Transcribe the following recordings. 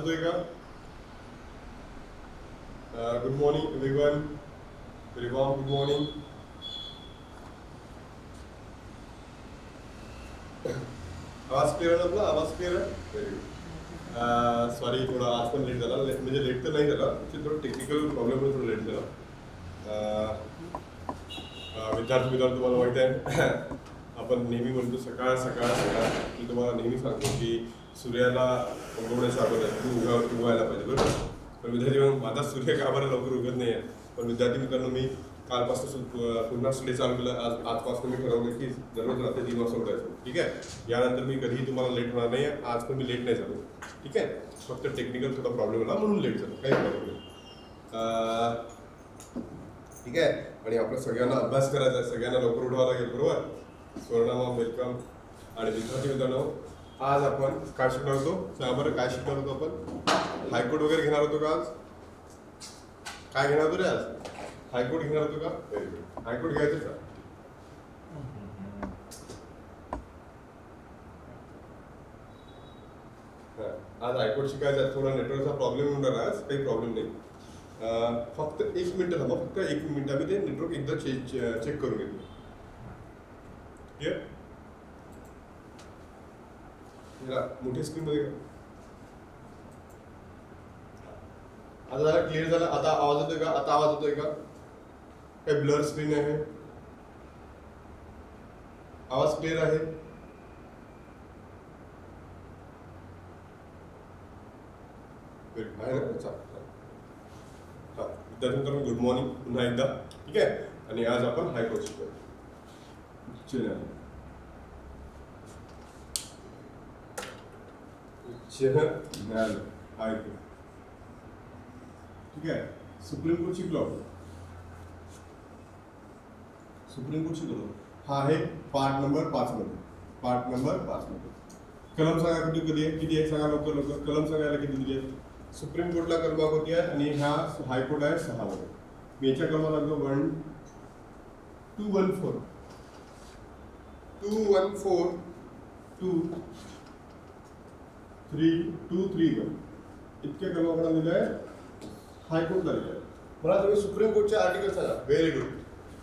येतोय का? Good morning everyone. Very warm good morning. आवाज क्लिअर आहे आपला? आवाज क्लिअर आहे? Very good. सॉरी, थोडा आज पण लेट झाला. म्हणजे लेट तर नाही झाला, थोडं टेक्निकल प्रॉब्लेममुळे थोडं लेट झाला. विद्यार्थी तुम्हाला माहिती आहे आपण नेहमी म्हणतो सकाळ सकाळ सकाळ. मी तुम्हाला नेहमी सांगतो की सूर्याला उगवण्याच्या अगोदर तू उगवायला पाहिजे, बरोबर? पण विद्यार्थी माझा सूर्य का बरं लवकर उगत नाही आहे. पण विद्यार्थी मित्रांनो, मी कालपासून पुन्हा स्टडी चालू केलं. आजपासून मी ठरवलं की दररोज रात्री 3 वाजता उठायचं. ठीक आहे, यानंतर मी कधीही तुम्हाला लेट होणार नाही आहे. आज पण मी लेट नाही झालो. ठीक आहे, फक्त टेक्निकल थोडा प्रॉब्लेम आला म्हणून लेट झालो, काही प्रॉब्लेम नाही. ठीक आहे, आणि आपल्या सगळ्यांना अभ्यास करायचा आहे, सगळ्यांना लवकर उठावं लागेल, बरोबर? स्वर्णा वेलकम. आणि विद्यार्थी मित्रांनो, आज आपण काय शिकणार होतो? सांगा बरं, काय शिकणार होतो आपण? हायकोर्ट वगैरे घेणार होतो का आज? काय घेणार होतो रे आज? हायकोर्ट घेणार होतो का? Very good. हायकोर्ट घ्यायचं का? आज हायकोर्ट शिकायचं आहे. थोडा नेटवर्कचा प्रॉब्लेम होऊन राहिला आज, काही प्रॉब्लेम नाही. फक्त 1 मिनिट थांबा, फक्त 1 मिनिट. आम्ही ते नेटवर्क एकदा चेक करून घेतो. क्लिअर? मोठी स्क्रीन मध्ये आता जरा क्लिअर झालं. आता आवाज येतोय का? आता आवाज येतोय का? काही ब्लर स्क्रीन आहे? आवाज क्लिअर आहे? आहे ना? हा, विद्यार्थ्यांना गुड मॉर्निंग पुन्हा एकदा. ठीक आहे, आणि आज आपण हायकोर्ट शिकूया. न्यायालय हायकोर्ट. ठीक आहे, सुप्रीम कोर्ट शिकलो. सुप्रीम कोर्ट शिकलो. हा आहे पार्ट नंबर 5 मध्ये. पार्ट नंबर 5 मध्ये कलम सांगा कधी आहे, किती आहे सांगा लवकर लवकर. कलम सांगायला किती दिली आहे? सुप्रीम कोर्टला कलम होती आहे आणि ह्या हायकोर्ट आहे 6 मध्ये. मी याच्या कलमा लागलो 214 231 इतके कलमाकडे दिले आहे हायकोर्टला दिले आहे. मला तुम्ही सुप्रीम कोर्टचे आर्टिकल सांगा. Very good.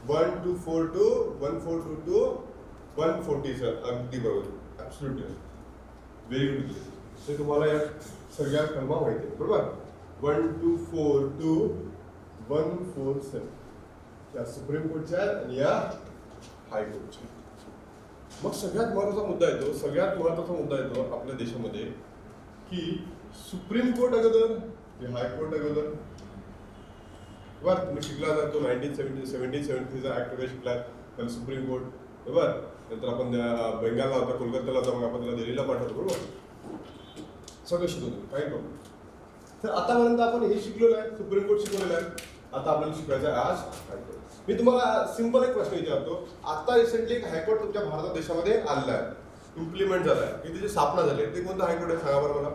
1242 1422 140 सर, अगदी बरोबर, ॲब्सोल्युटली व्हेरी गुड. ते तुम्हाला या सगळ्या कलमा माहिती आहे, बरोबर? 1242 147 या सुप्रीम कोर्टच्या आणि या हायकोर्टच्या. मग सगळ्यात महत्त्वाचा मुद्दा येतो आपल्या देशामध्ये की सुप्रीम कोर्ट अगोदर की हायकोर्ट अगोदर. बरं, तुम्ही शिकला जातो 1773चा ऍक्ट वगैरे शिकला. त्याला सुप्रीम कोर्ट, बरोबर? नंतर आपण बेंगालला होता, कोलकात्याला होता, मग आपण त्याला दिल्लीला पाठवतो, बरोबर? सगळं शिकवतो, काही प्रॉब्लेम. तर आतापर्यंत आपण हे शिकलेलं आहे, सुप्रीम कोर्ट शिकवलेलं आहे. आता आपल्याला शिकायचं आहे आज हायकोर्ट. मी तुम्हाला सिंपल एक प्रश्न विचारतो. आता रिसेंटली एक हायकोर्ट तुमच्या भारत देशामध्ये आलेला आहे, इम्प्लिमेंट झाला आहे, की त्याची स्थापना झाली. ते कोणतं हायकोर्ट आहे सांगा बरं मला.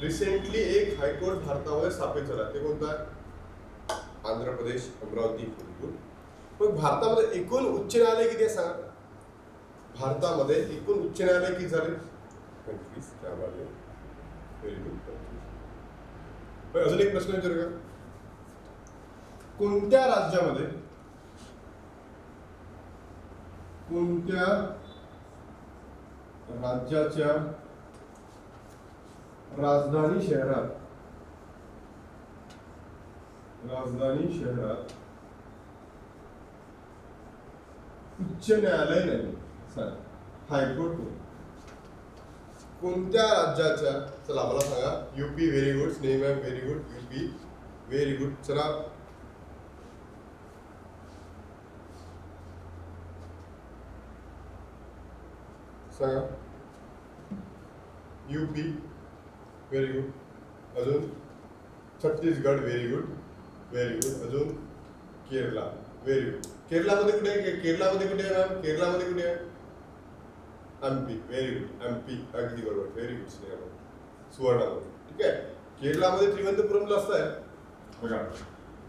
रिसेंटली एक हायकोर्ट भारतामध्ये स्थापित झाला, ते कोणतं आहे? आंध्र प्रदेश, अमरावती. पण भारतामध्ये एकूण उच्च न्यायालय किती आहे सांगा? भारतामध्ये एकूण उच्च न्यायालय किती झाले? 25. Very good. अजून एक प्रश्न विचारू का? कोणत्या राज्याच्या राजधानी शहरात उच्च न्यायालय नाही, हायकोर्ट? कोणत्या राज्याच्या? चला मला सांगा. UP. Very good. Sneh ma'am very good. UP very good. चला सांगा. UP very good. अजून छत्तीसगड व्हेरी गुड. अजून केरला व्हेरी गुड. केरलामध्ये कुठे आहे? केरलामध्ये कुठे आहे मॅम? केरलामध्ये कुठे आहे? MP very good. एमपी अगदी बरोबर. Very good Sneha. सुवर्णामध्ये. ठीक आहे, केरलामध्ये त्रिवेंद्रपुरमला असं आहे बघा.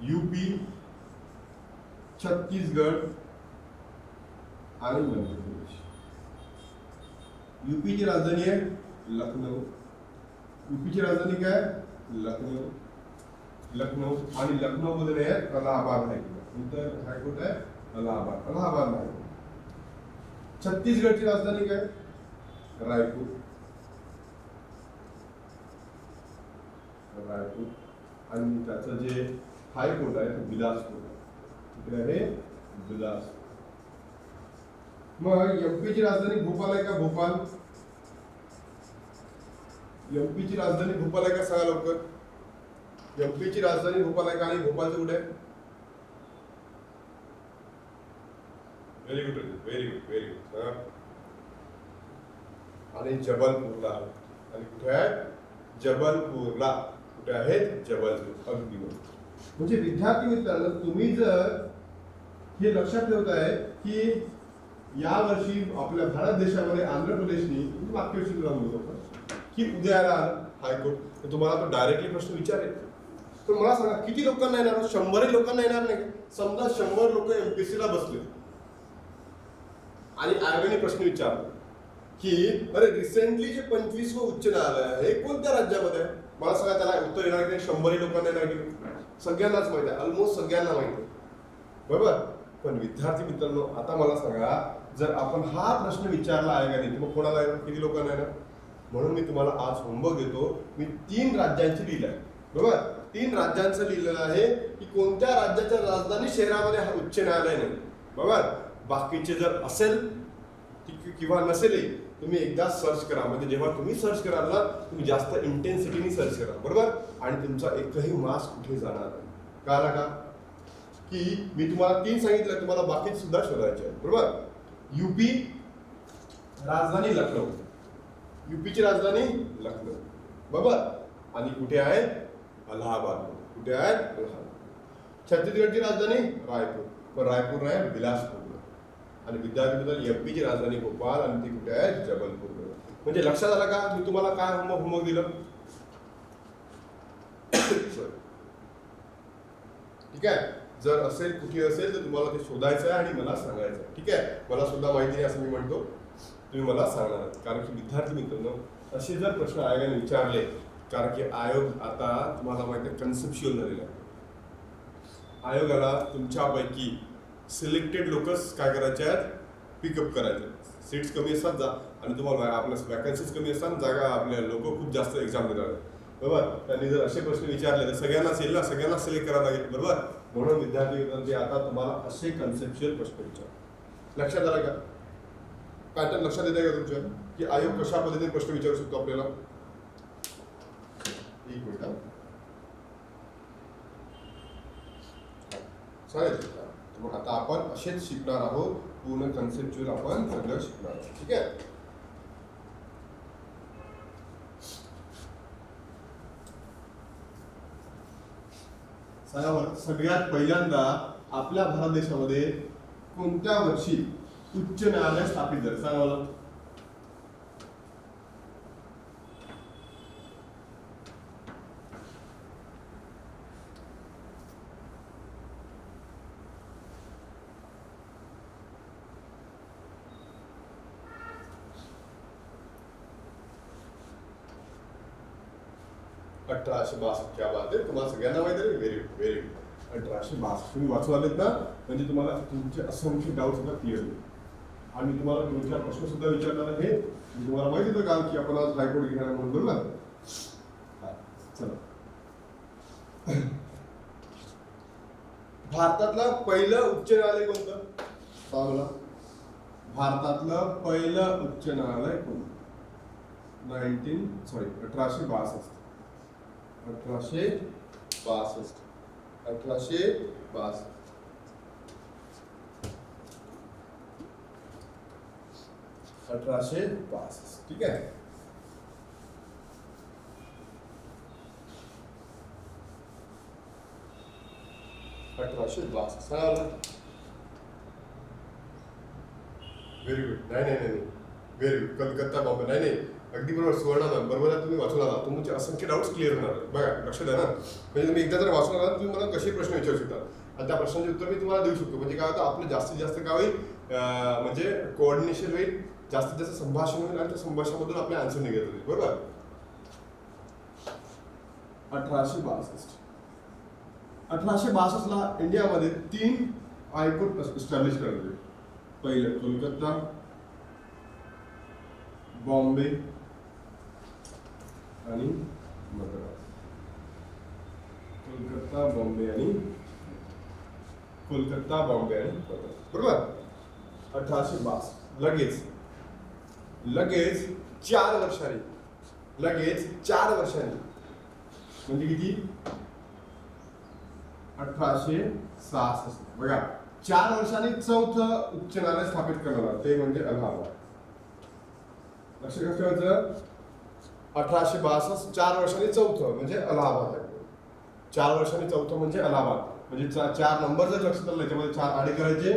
यूपी, छत्तीसगड आणि मध्य प्रदेश. यूपीची राजधानी आहे लखनौ यूपीची राजधानी काय? लखनौ. लखनौ आणि लखनौ मध्ये अलाहाबाद हायकोर्ट. इथं हायकोर्ट आहे अलाहाबाद. अलाहाबाद हायकोर्ट. छत्तीसगडची राजधानी काय? रायपूर. रायपूर. आणि त्याचं जे हायकोर्ट आहे ते बिलासपूर. तिकडे आहे बिलासपूर. मग एमपीची राजधानी भोपाळ आहे का? भोपाळ. एमपीची राजधानी भोपाळ आहे का? सांगा लवकर. एमपीची राजधानी भोपाळ आहे का? आणि भोपाळचं कुठे आहे? Very good, very good, very good. आणि जबलपूरला. आणि कुठे आहे? जबलपूरला. कुठे आहेत? जबलपूर. अगदी बरोबर. म्हणजे विद्यार्थी मित्रांनो, तुम्ही जर हे लक्षात ठेवताय की या वर्षी आपल्या भारत देशामध्ये आंध्र प्रदेशनी मागच्या वर्षी तुला म्हणतो की उद्याला हायकोर्ट, तर तुम्हाला तो डायरेक्टली प्रश्न विचारेल. तर मला सांगा किती लोकांना येणार? 100 लोकांना येणार नाही. समजा 100 लोक एमपीएससी ला बसले आणि आयोगाने प्रश्न विचारला की अरे रिसेंटली जे 25वे उच्च न्यायालय आहे कोणत्या राज्यामध्ये आहे? मला सांगा त्याला उत्तर येणार की 100 लोकांना येणार की? सगळ्यांनाच माहिती आहे, ऑलमोस्ट सगळ्यांना माहिती आहे, बरोबर. पण विद्यार्थी मित्रांनो, आता मला सांगा, जर आपण हा प्रश्न विचारला आयोगाने तर मग कोणाला येणार? किती लोकांना येणार? म्हणून मी तुम्हाला आज होमवर्क देतो. मी 3 राज्यांची लिहिलं आहे, बरोबर. 3 राज्यांचं लिहिलेलं आहे की कोणत्या राज्याच्या राजधानी शहरामध्ये हा उच्च न्यायालय नाही, बरोबर. बाकीचे जर असेल किंवा नसेलही तुम्ही एकदा सर्च करा. म्हणजे जेव्हा तुम्ही सर्च कराल ना, तुम्ही जास्त इंटेन्सिटीने सर्च करा, बरोबर. आणि तुमचा एकही मार्क्स कुठे जाणार नाही. कळाला का? की मी तुम्हाला 3 सांगितलं, तुम्हाला बाकी सुद्धा शोधायचे आहे, बरोबर. यूपी राजधानी लखनौ. यूपीची राजधानी लखनौ, बरोबर. आणि कुठे आहे? अलाहाबाद. कुठे आहे? अलाहाबाद. छत्तीसगडची राजधानी रायपूर. पण रायपूर आहे बिलासपूर. आणि विद्यार्थी एमपीची राजधानी भोपाळ आणि ती कुठे आहे? जबलपूर. म्हणजे लक्षात आलं का मी तुम्हाला काय होमवर्क दिलं? ठीक आहे. जर असेल कुठे असेल तर तुम्हाला ते शोधायचं आहे आणि मला सांगायचं आहे, ठीक आहे. मला सुद्धा माहिती नाही असं मी म्हणतो, तुम्ही मला सांगणार. कारण की विद्यार्थी मित्रांनो, असे जर प्रश्न आयोगाने विचारले, कारण की आयोग आता तुम्हाला माहिती आहे कन्सेप्च्युअल झालेला आहे. आयोगाला तुमच्यापैकी सिलेक्टेड लोकच काय करायचे आहेत? पिकअप करायचे. सीट्स कमी असतात आणि तुम्हाला आपल्या वॅकन्सीज कमी असतात, जागा आपल्या लोक खूप जास्त एक्झाम देणार आहेत, बरोबर. त्यांनी जर असे प्रश्न विचारले तर सगळ्यांनाच येईल ना, सगळ्यांना सिलेक्ट करावं लागेल, बरोबर. म्हणून विद्यार्थी आता तुम्हाला असे कन्सेप्च्युअल प्रश्न विचार. लक्षात आलं का? पॅटर्न लक्षात येते का तुमच्या की आयोग कशा पद्धतीने प्रश्न विचारू शकतो आपल्याला? एक मिनिट चालेल. मग आता आपण असेच शिकणार आहोत, पूर्ण कन्सेप्च्युअल आपण सगळं शिकणार आहोत, ठीक आहे. सांगा बरं, सगळ्यात पहिल्यांदा आपल्या भारत देशामध्ये कोणत्या वर्षी उच्च न्यायालय स्थापित झाले? सांगा मला. क्या बात आहे. तुम्हाला सगळ्यांना माहिती आहे. Very good, very good. 1862 तुम्ही वाचून आलेत ना, म्हणजे तुम्हाला तुमचे असंख्य डाऊट सुद्धा क्लिअर होईल. आणि तुम्हाला 2-4 प्रश्न सुद्धा विचारणार आहे. तुम्हाला माहिती होतं का की आपण आज हायकोर्ट घेणार म्हणून, बरोबर. चला, भारतातलं पहिलं उच्च न्यायालय कोणतं? सांगा. भारतातलं पहिलं उच्च न्यायालय कोणतं? 1862. 1862. 1862, ठीक आहे. Very good. नाही, व्हेरी गुड. कलकत्ता बॉम्बे. नाही, अगदी बरोबर. सुवर्ण बरोबर तुम्ही वाचून आला. तुमचे असंख्य डाऊट्स क्लिअर होणार. बघा, लक्षात आहे ना. म्हणजे तुम्ही एकदा जर वाचून आला तुम्ही मला कसे प्रश्न विचारू शकता आणि त्या प्रश्नाचे उत्तर मी तुम्हाला देऊ शकतो. म्हणजे काय होतं, आपलं जास्तीत जास्त काय होईल, म्हणजे कोऑर्डिनेशन होईल, जास्तीत जास्त संभाषण होईल आणि त्या संभाषणामधून आपले आन्सर निघत होईल, बरोबर. 1862. 1862 ला इंडियामध्ये 3 हायकोर्ट इस्टॅब्लिश करण्यात आले. पहिलं कोलकाता, बॉम्बे आणि मद्रास. कोलकाता, बॉम्बे आणि मद्रास. बरोबर. 1862 लगेच 4 वर्षांनी म्हणजे किती 1866. बघा 4 वर्षांनी चौथं उच्च न्यायालय स्थापित करणार ते म्हणजे अलाहाबाद. लक्षात ठेवायचं 1862 4 वर्षांनी चौथं म्हणजे अलाहाबाद. 4 वर्षांनी चौथं म्हणजे अलाहाबाद. म्हणजे 4 नंबर जर लक्षात आले त्याच्यामध्ये 4 आडे करायचे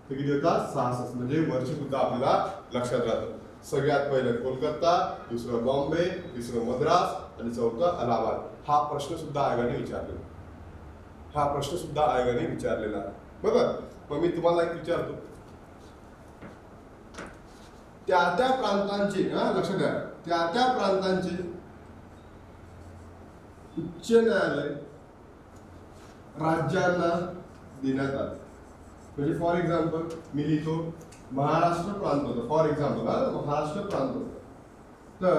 तर किती होतात 66. म्हणजे वर्ष सुद्धा आपल्याला लक्षात राहतं. सगळ्यात पहिलं कोलकाता, दुसरं बॉम्बे, तिसरं मद्रास आणि चौथं अलाहाबाद. हा प्रश्न सुद्धा आयोगाने विचारलेला आहे. बरोबर. मग मी तुम्हाला एक विचारतो, त्या प्रांतांचे लक्षात घ्या, त्या प्रांतांचे उच्च न्यायालय राज्यांना देण्यात आले. म्हणजे फॉर एक्झाम्पल मी लिहितो महाराष्ट्र प्रांत होतं. फॉर एक्झाम्पल महाराष्ट्र प्रांत होतं. तर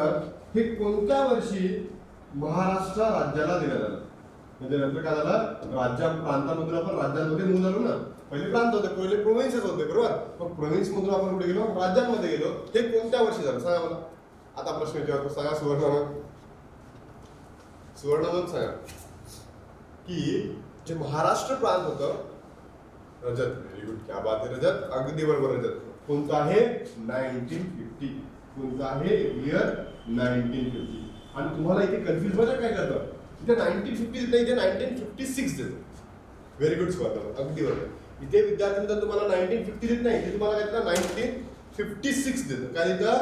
हे कोणत्या वर्षी महाराष्ट्र राज्याला देण्यात आलं? म्हणजे नंतर काय झालं, प्रांतामधून आपण राज्यांमध्ये मूव झालो ना. पहिले प्रांत होते, पहिले प्रोव्हिन्सेस होते. बरोबर. मग प्रोव्हिन्स मधून आपण कुठे गेलो, राज्यांमध्ये गेलो. हे कोणत्या वर्षी झालं सांगा मला. आता प्रश्न विचारतो, सांगा सुवर्णमत सांगा की जे महाराष्ट्र प्रांत होतं, रजत. व्हेरी गुड, क्या बात आहे रजत, अगदी बरोबर रजत. कोणतं आहे 1950. कोणतं आहे इयर 1950. आणि तुम्हाला इथे कन्फ्युज मध्ये काय करतं, इथे 1950 देत नाही, इथे 1956 देतो. व्हेरी गुड स्कॉलर, अगदी बरोबर. इथे विद्यार्थी मित्रांनो तुम्हाला 1950 देत नाही, इथे तुम्हाला काय देतं 1956 देतं. काय देतं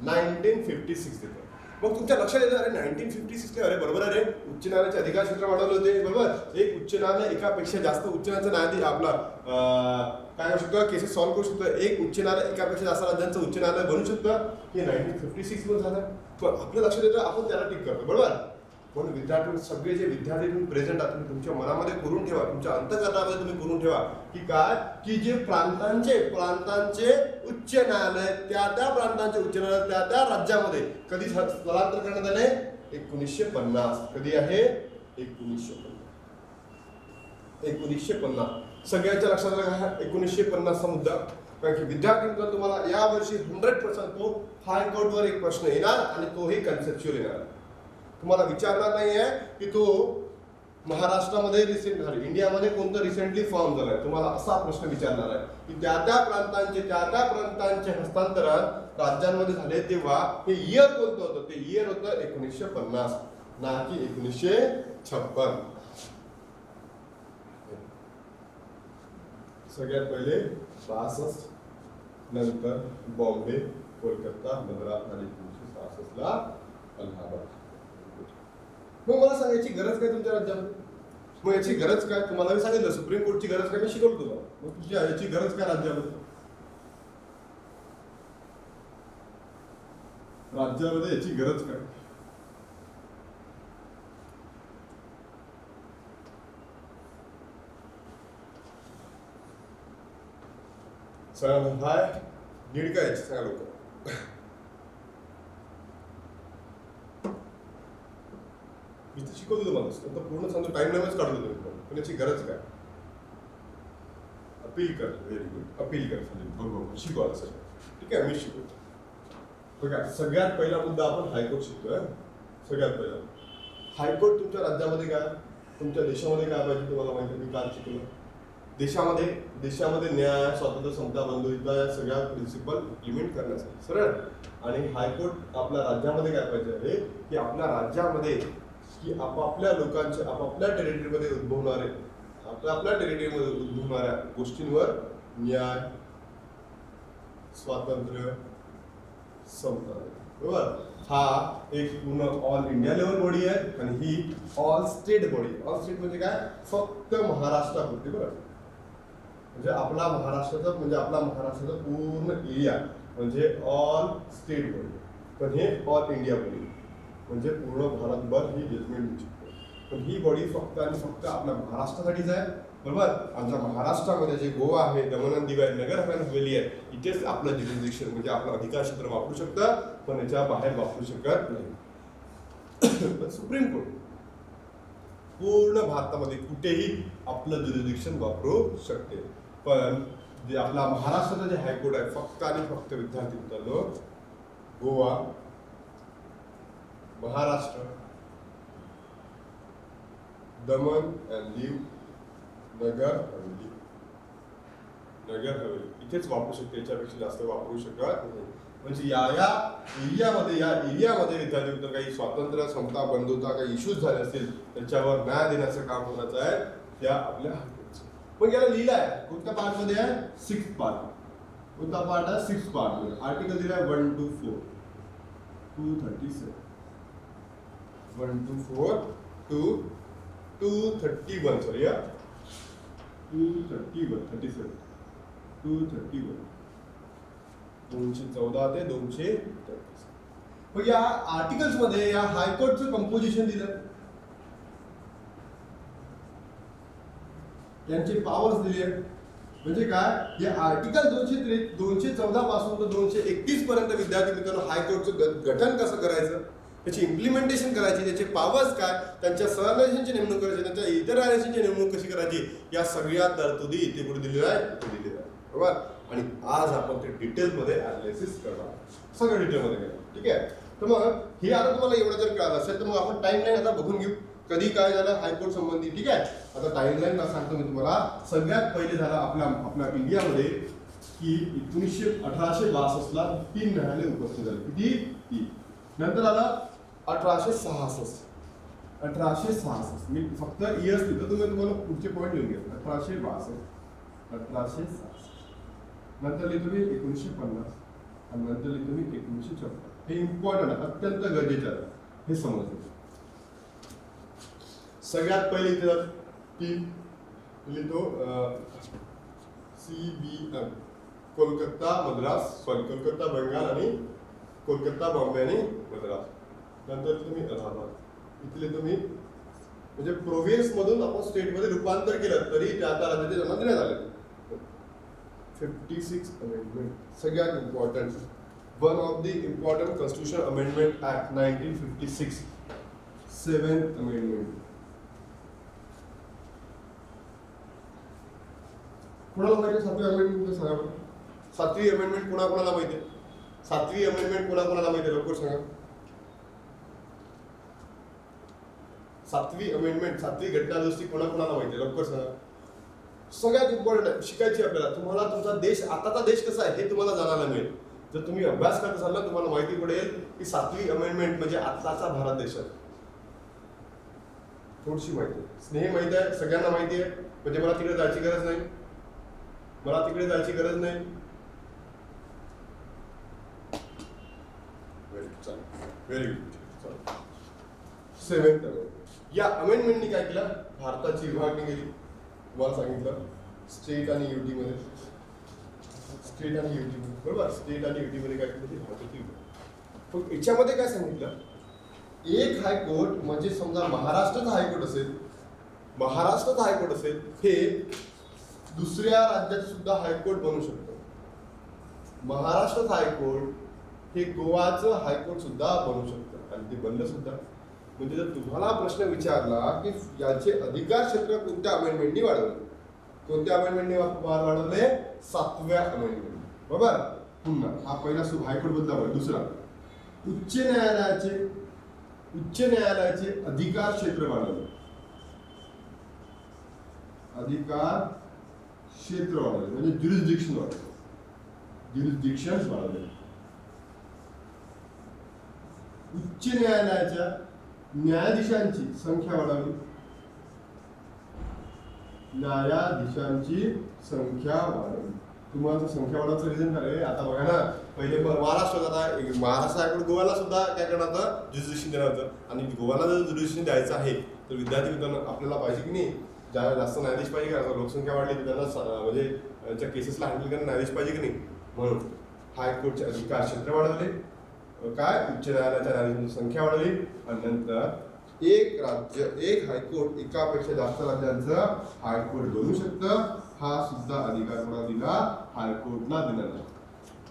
1956 देतं. मग तुमच्या लक्षात येतं, अरे 1956 अरे बरोबर आहे रे, उच्च न्यायालयाचे अधिकार क्षेत्र वाढवले होते. बरोबर. एक उच्च न्यायालय एकापेक्षा जास्त उच्च न्यायालयाचा न्यायाधीश आपला काय करू शकतो, केसेस सॉल्व्ह करू शकतो. एक उच्च न्यायालय एकापेक्षा जास्त राज्यांचं उच्च न्यायालय बनू शकतं. हे 1956 मध्ये झालं. पण आपल्या लक्षात येतं, आपण त्याला टिक करतो. बरोबर. म्हणून विद्यार्थी सगळे जे विद्यार्थी तुम्ही प्रेझेंट आहात, तुम्ही तुमच्या मनामध्ये करून ठेवा, तुमच्या अंतःकरणामध्ये तुम्ही करून ठेवा की काय, की जे प्रांतांचे उच्च न्यायालय त्या प्रांतांचे उच्च न्यायालय त्या राज्यामध्ये कधी स्थलांतर करण्यात आले 1950. कधी आहे 1950. सगळ्यांच्या लक्षात आलं 1950 चा मुद्दा. कारण की विद्यार्थ्यांना तुम्हाला या वर्षी 100% तो हायकोर्टवर एक प्रश्न येणार आणि तोही कन्सेप्च्युअल येणार. तुम्हाला विचारणार नाही आहे की तो महाराष्ट्रामध्ये रिसेंट झाले, इंडियामध्ये कोणतं रिसेंटली फॉर्म झालंय. तुम्हाला असा प्रश्न विचारणार आहे की त्या प्रांतांचे हस्तांतरण राज्यांमध्ये झाले तेव्हा हे इयर कोणतं होतं. ते इयर होतं 1950, ना की 1956. सगळ्यात पहिले 62, नंतर बॉम्बे, कोलकाता, मद्रास आणि 1966 ला अलाहाबाद. मग मला सांगायची गरज काय तुमच्या राज्यामध्ये? मग याची गरज काय तुम्हाला मी सांगितलं, सुप्रीम कोर्टची गरज काय मी शिकवलं तुला. मग तुझ्या याची गरज काय राज्यामध्ये? याची गरज काय? सांगा हाय नीड काय याची सांगा लोक. मी तर शिकवतो तुम्हाला, तर पूर्ण सांगतो, टाइम लाईनच काढतो तुम्ही. पण याची गरज काय? अपील कर. व्हेरी गुड, अपील कर. बरोबर शिकवा सर. ठीक आहे, मी शिकवतो. बघा सगळ्यात पहिला मुद्दा आपण हायकोर्ट शिकतोय. सगळ्यात पहिला हायकोर्ट तुमच्या राज्यामध्ये काय, तुमच्या देशामध्ये काय पाहिजे तुम्हाला माहिती. मी काल शिकलो देशामध्ये न्याय, स्वातंत्र्य, समता, बंधुता या सगळ्या प्रिन्सिपल इम्प्लिमेंट करण्यासाठी सरळ. आणि हायकोर्ट आपल्या राज्यामध्ये काय पाहिजे आहे की आपल्या राज्यामध्ये की आपापल्या लोकांचे आपापल्या टेरिटरीमध्ये उद्भवणाऱ्या गोष्टींवर न्याय, स्वातंत्र्य, समता. बरोबर. हा एक पूर्ण ऑल इंडिया लेवल बॉडी आहे आणि ही all state body. All state म्हणजे काय, फक्त महाराष्ट्रापुरती. बरोबर. म्हणजे आपला महाराष्ट्राचा पूर्ण एरिया म्हणजे ऑल स्टेट बॉडी. पण हे ऑल इंडिया बॉडी. म्हणजे पूर्ण भारतभर ही जजमेंट देऊ शकते. पण ही बॉडी फक्त आणि फक्त आपल्या महाराष्ट्रासाठीच आहे, बरोबर. आमच्या महाराष्ट्रामध्ये जे गोवा आहे, दमन आणि दीव आहे, नगर हवेली आहे, इथेच आपलं ज्युरिडिक्शन म्हणजे आपलं अधिकार क्षेत्र वापरू शकतं, पण याच्या बाहेर वापरू शकत नाही. पण सुप्रीम कोर्ट पूर्ण भारतामध्ये कुठेही आपलं ज्युरिडिक्शन वापरू शकते. पण जे आपला महाराष्ट्राचं जे हायकोर्ट आहे, फक्त आणि फक्त विद्यार्थी मित्रांनो, गोवा, महाराष्ट्र, दमन अँड दीव, नगर हवेली इथेच वापरू शकते, याच्यापेक्षा जास्त वापरू शकत नाही. म्हणजे या एरियामध्ये विद्यार्थी मित्र काही स्वातंत्र्य, समता, बंधुता काही इश्यूज झाले असतील, त्याच्यावर न्याय देण्याचं काम होण्याचं आहे त्या आपल्या हायकोर्टचं. पण याला लिहिलं आहे कोणत्या पार्टमध्ये आहे? 6th part. कोणता पार्ट आहे? 6th part. आर्टिकल दिला आहे 1 to 4, 237, 1 to 4 to 231, सॉरी, 231, 37, 231, 214 ते 233. मग या आर्टिकल्स मध्ये या हायकोर्टचं कंपोजिशन दिलं, त्यांचे पॉवर्स दिले. म्हणजे काय? या आर्टिकल 214 पासून तर 231 पर्यंत विद्यार्थी मित्रांनो हायकोर्टचं गठन कसं करायचं, त्याची इम्प्लिमेंटेशन करायची, त्याचे पॉवर्स काय, त्यांच्या सरन्यायाधीशांची नेमणूक करायची, त्यांच्या इतर न्यायाधीशांची नेमणूक कशी करायची, या सगळ्या तरतुदी इथे कुठे दिलेल्या आहे? दिलेल्या आहे, बरोबर. आणि आज आपण ते डिटेलमध्ये अनालिसिस करणार, सगळं डिटेलमध्ये करणार, ठीक आहे. तर मग हे आता तुम्हाला एवढं जर कळलं असेल तर मग आपण टाइमलाईन आता बघून घेऊ, कधी काय झालं हायकोर्ट संबंधी, ठीक आहे. आता टाइमलाईन सांगतो मी तुम्हाला. सगळ्यात पहिले झालं आपल्या इंडियामध्ये की 1862 ला 3 न्यायालय उपस्थित झाले. किती? 3. नंतर आलं 1866. 1866 मी फक्त इयर्स लिहितो, तुम्हाला पुढचे पॉईंट लिहून घ्या. 1866 नंतर लिहितो मी 1950 आणि नंतर लिहितो मी 1954. हे इम्पॉर्टंट आहे, अत्यंत गरजेचं आहे, हे समजलं. सगळ्यात पहिले इथे 3 लिहितो, CBM, कोलकाता बंगाल आणि कोलकाता, बॉम्बे आणि मद्रास. नंतर तुम्ही अलाहाबाद. इथले तुम्ही म्हणजे प्रोव्हिन्स मधून आपण स्टेट मध्ये रूपांतर केलं तरी त्या राज्याचे जन्म देण्यात आले. 56 अमेंडमेंट, सगळ्यात important, one of the important constitution amendment act 1956, 7th amendment. कोणाला माहिती 7वी अमेंडमेंट? सांगा बरं. 7वी अमेंडमेंट कोणाकोणाला माहिती आहे? 7वी अमेंडमेंट कोणाकोणाला माहिती आहे? लवकर सांगा. 7वी अमेंडमेंट, 7वी घटनादुरुस्ती कोणाकोणाला माहिती आहे? लवकर सांगा. सगळ्यात इम्पॉर्टंट आहे, शिकायची आपल्याला. तुम्हाला तुमचा देश, आताचा देश कसा आहे हे तुम्हाला जाणायला मिळेल. जर तुम्ही अभ्यास करत असाल ना, तुम्हाला माहिती पडेल की 7वी अमेंडमेंट म्हणजे आताचा भारत देश आहे. थोडीशी माहिती आहे, स्नेह माहिती आहे, सगळ्यांना माहिती आहे. म्हणजे मला तिकडे जायची गरज नाही, व्हेरी गुड. 7th amendment. या अमेंडमेंटनी काय केलं? भारताची विभागणी केली. तुम्हाला सांगितलं स्टेट आणि युटी मध्ये, बरोबर. स्टेट आणि युटी मध्ये काय केलं? भारताची विभागणी. पण याच्यामध्ये काय सांगितलं? एक हायकोर्ट म्हणजे समजा महाराष्ट्राचा हायकोर्ट असेल, हे दुसऱ्या राज्यात सुद्धा हायकोर्ट बनू शकतो. महाराष्ट्राचं हायकोर्ट हे गोवाचं हायकोर्ट सुद्धा बनू शकतं आणि ते बनलं सुद्धा. म्हणजे जर तुम्हाला प्रश्न विचारला की याचे अधिकार क्षेत्र कोणत्या अमेंडमेंटनी वाढवले, कोणत्या अमेंडमेंटने वाढवले? 7व्या अमेंडमेंट, बरोबर. पुन्हा हा पहिला हायकोर्ट बदला. दुसरा, उच्च न्यायालयाचे अधिकार क्षेत्र वाढवले, म्हणजे ज्युरिस्डिक्शन वाढवले. उच्च न्यायालयाच्या न्यायाधीशांची संख्या वाढवली, तुम्हाला संख्या वाढवायचं रिझन काय? आता बघा ना, पहिले महाराष्ट्र हायकोर्ट गोव्याला सुद्धा काय करणार होतं? ज्युरिस्डिक्शन देणार होतं. आणि गोव्याला जर ज्युरिस्डिक्शन द्यायचं आहे तर विद्यार्थी मित्रांनो आपल्याला पाहिजे की नाही, ज्याला जास्त न्यायाधीश पाहिजे का? लोकसंख्या वाढली तर त्यांना म्हणजे त्यांच्या केसेसला हँडल करण्याला न्यायाधीश पाहिजे की नाही, म्हणून हायकोर्टचे अधिकार क्षेत्र वाढवले. काय उच्च न्यायालयाच्या न्यायाधीशांची संख्या वाढवली आणि नंतर एक राज्य एक हायकोर्ट एकापेक्षा जास्त राज्यांचं हायकोर्ट बनवू शकतं हा सुद्धा अधिकार कोणाला दिला हायकोर्टला दिला.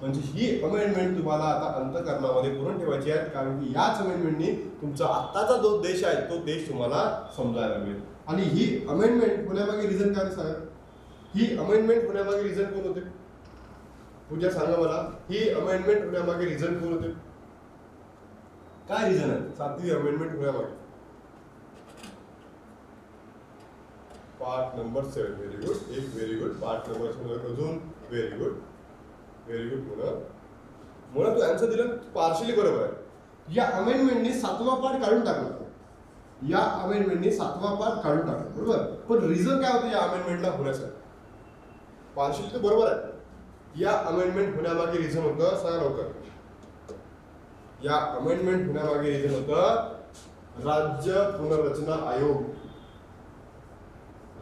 म्हणजे ही अमेंडमेंट तुम्हाला आता अंतःकरणामध्ये करून ठेवायची आहे कारण की याच अमेंडमेंटनी तुमचा आत्ताचा जो देश आहे तो देश तुम्हाला समजायला मिळेल. आणि ही अमेंडमेंट होण्यामागे रिझन काय सांगा. ही अमेंडमेंट होण्यामागे रिझन कोण होते पूजा सांगा मला. ही अमेंडमेंट होण्यामागे रिझन कोण होते काय रिझन आहे 7वी अमेंडमेंट होण्यामागे. Part number 7 very good. एक व्हेरी गुड. पार्ट नंबर 7 अजून व्हेरी गुड व्हेरी गुड. म्हणून तू आन्सर दिलं पार्शली बरोबर आहे. या अमेंडमेंटनी 7वा पार्ट काढून टाकला. या अमेंडमेंटनी 7वा पार्ट काढून टाकला बरोबर. पण रिझन काय होतं या अमेंडमेंटला होण्यासाठी. पार्शली तर बरोबर आहे. या अमेंडमेंट होण्यामागे रिझन होतं सांगा लवकर. या अमेंडमेंट होण्यामागे रिझन होतं राज्य पुनर्रचना आयोग.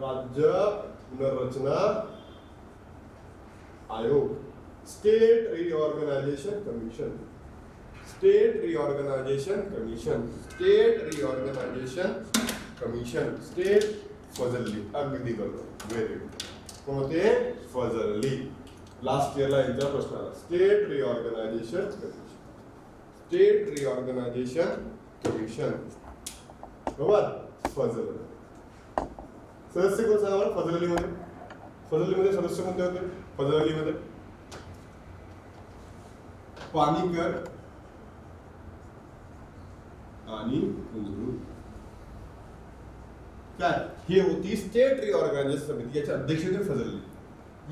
राज्य पुनर्रचना आयोग. State reorganisation commission. State reorganisation commission. State reorganisation commission. State Fazli. अगदी बरोबर व्हेरी गुड. कोणते फजली. लास्ट इयरला यांचा प्रश्न आला. State reorganisation commission. State reorganisation commission बरोबर. फजल सदस्य कोण सांगा मला फजलीमध्ये. फजलीमध्ये सदस्य कोणते होते फजलीमध्ये. पाणीकर आणि कुंजरू काय हे होती स्टेट रिऑर्गनायझेशन समिती. याचे अध्यक्ष होते फजली.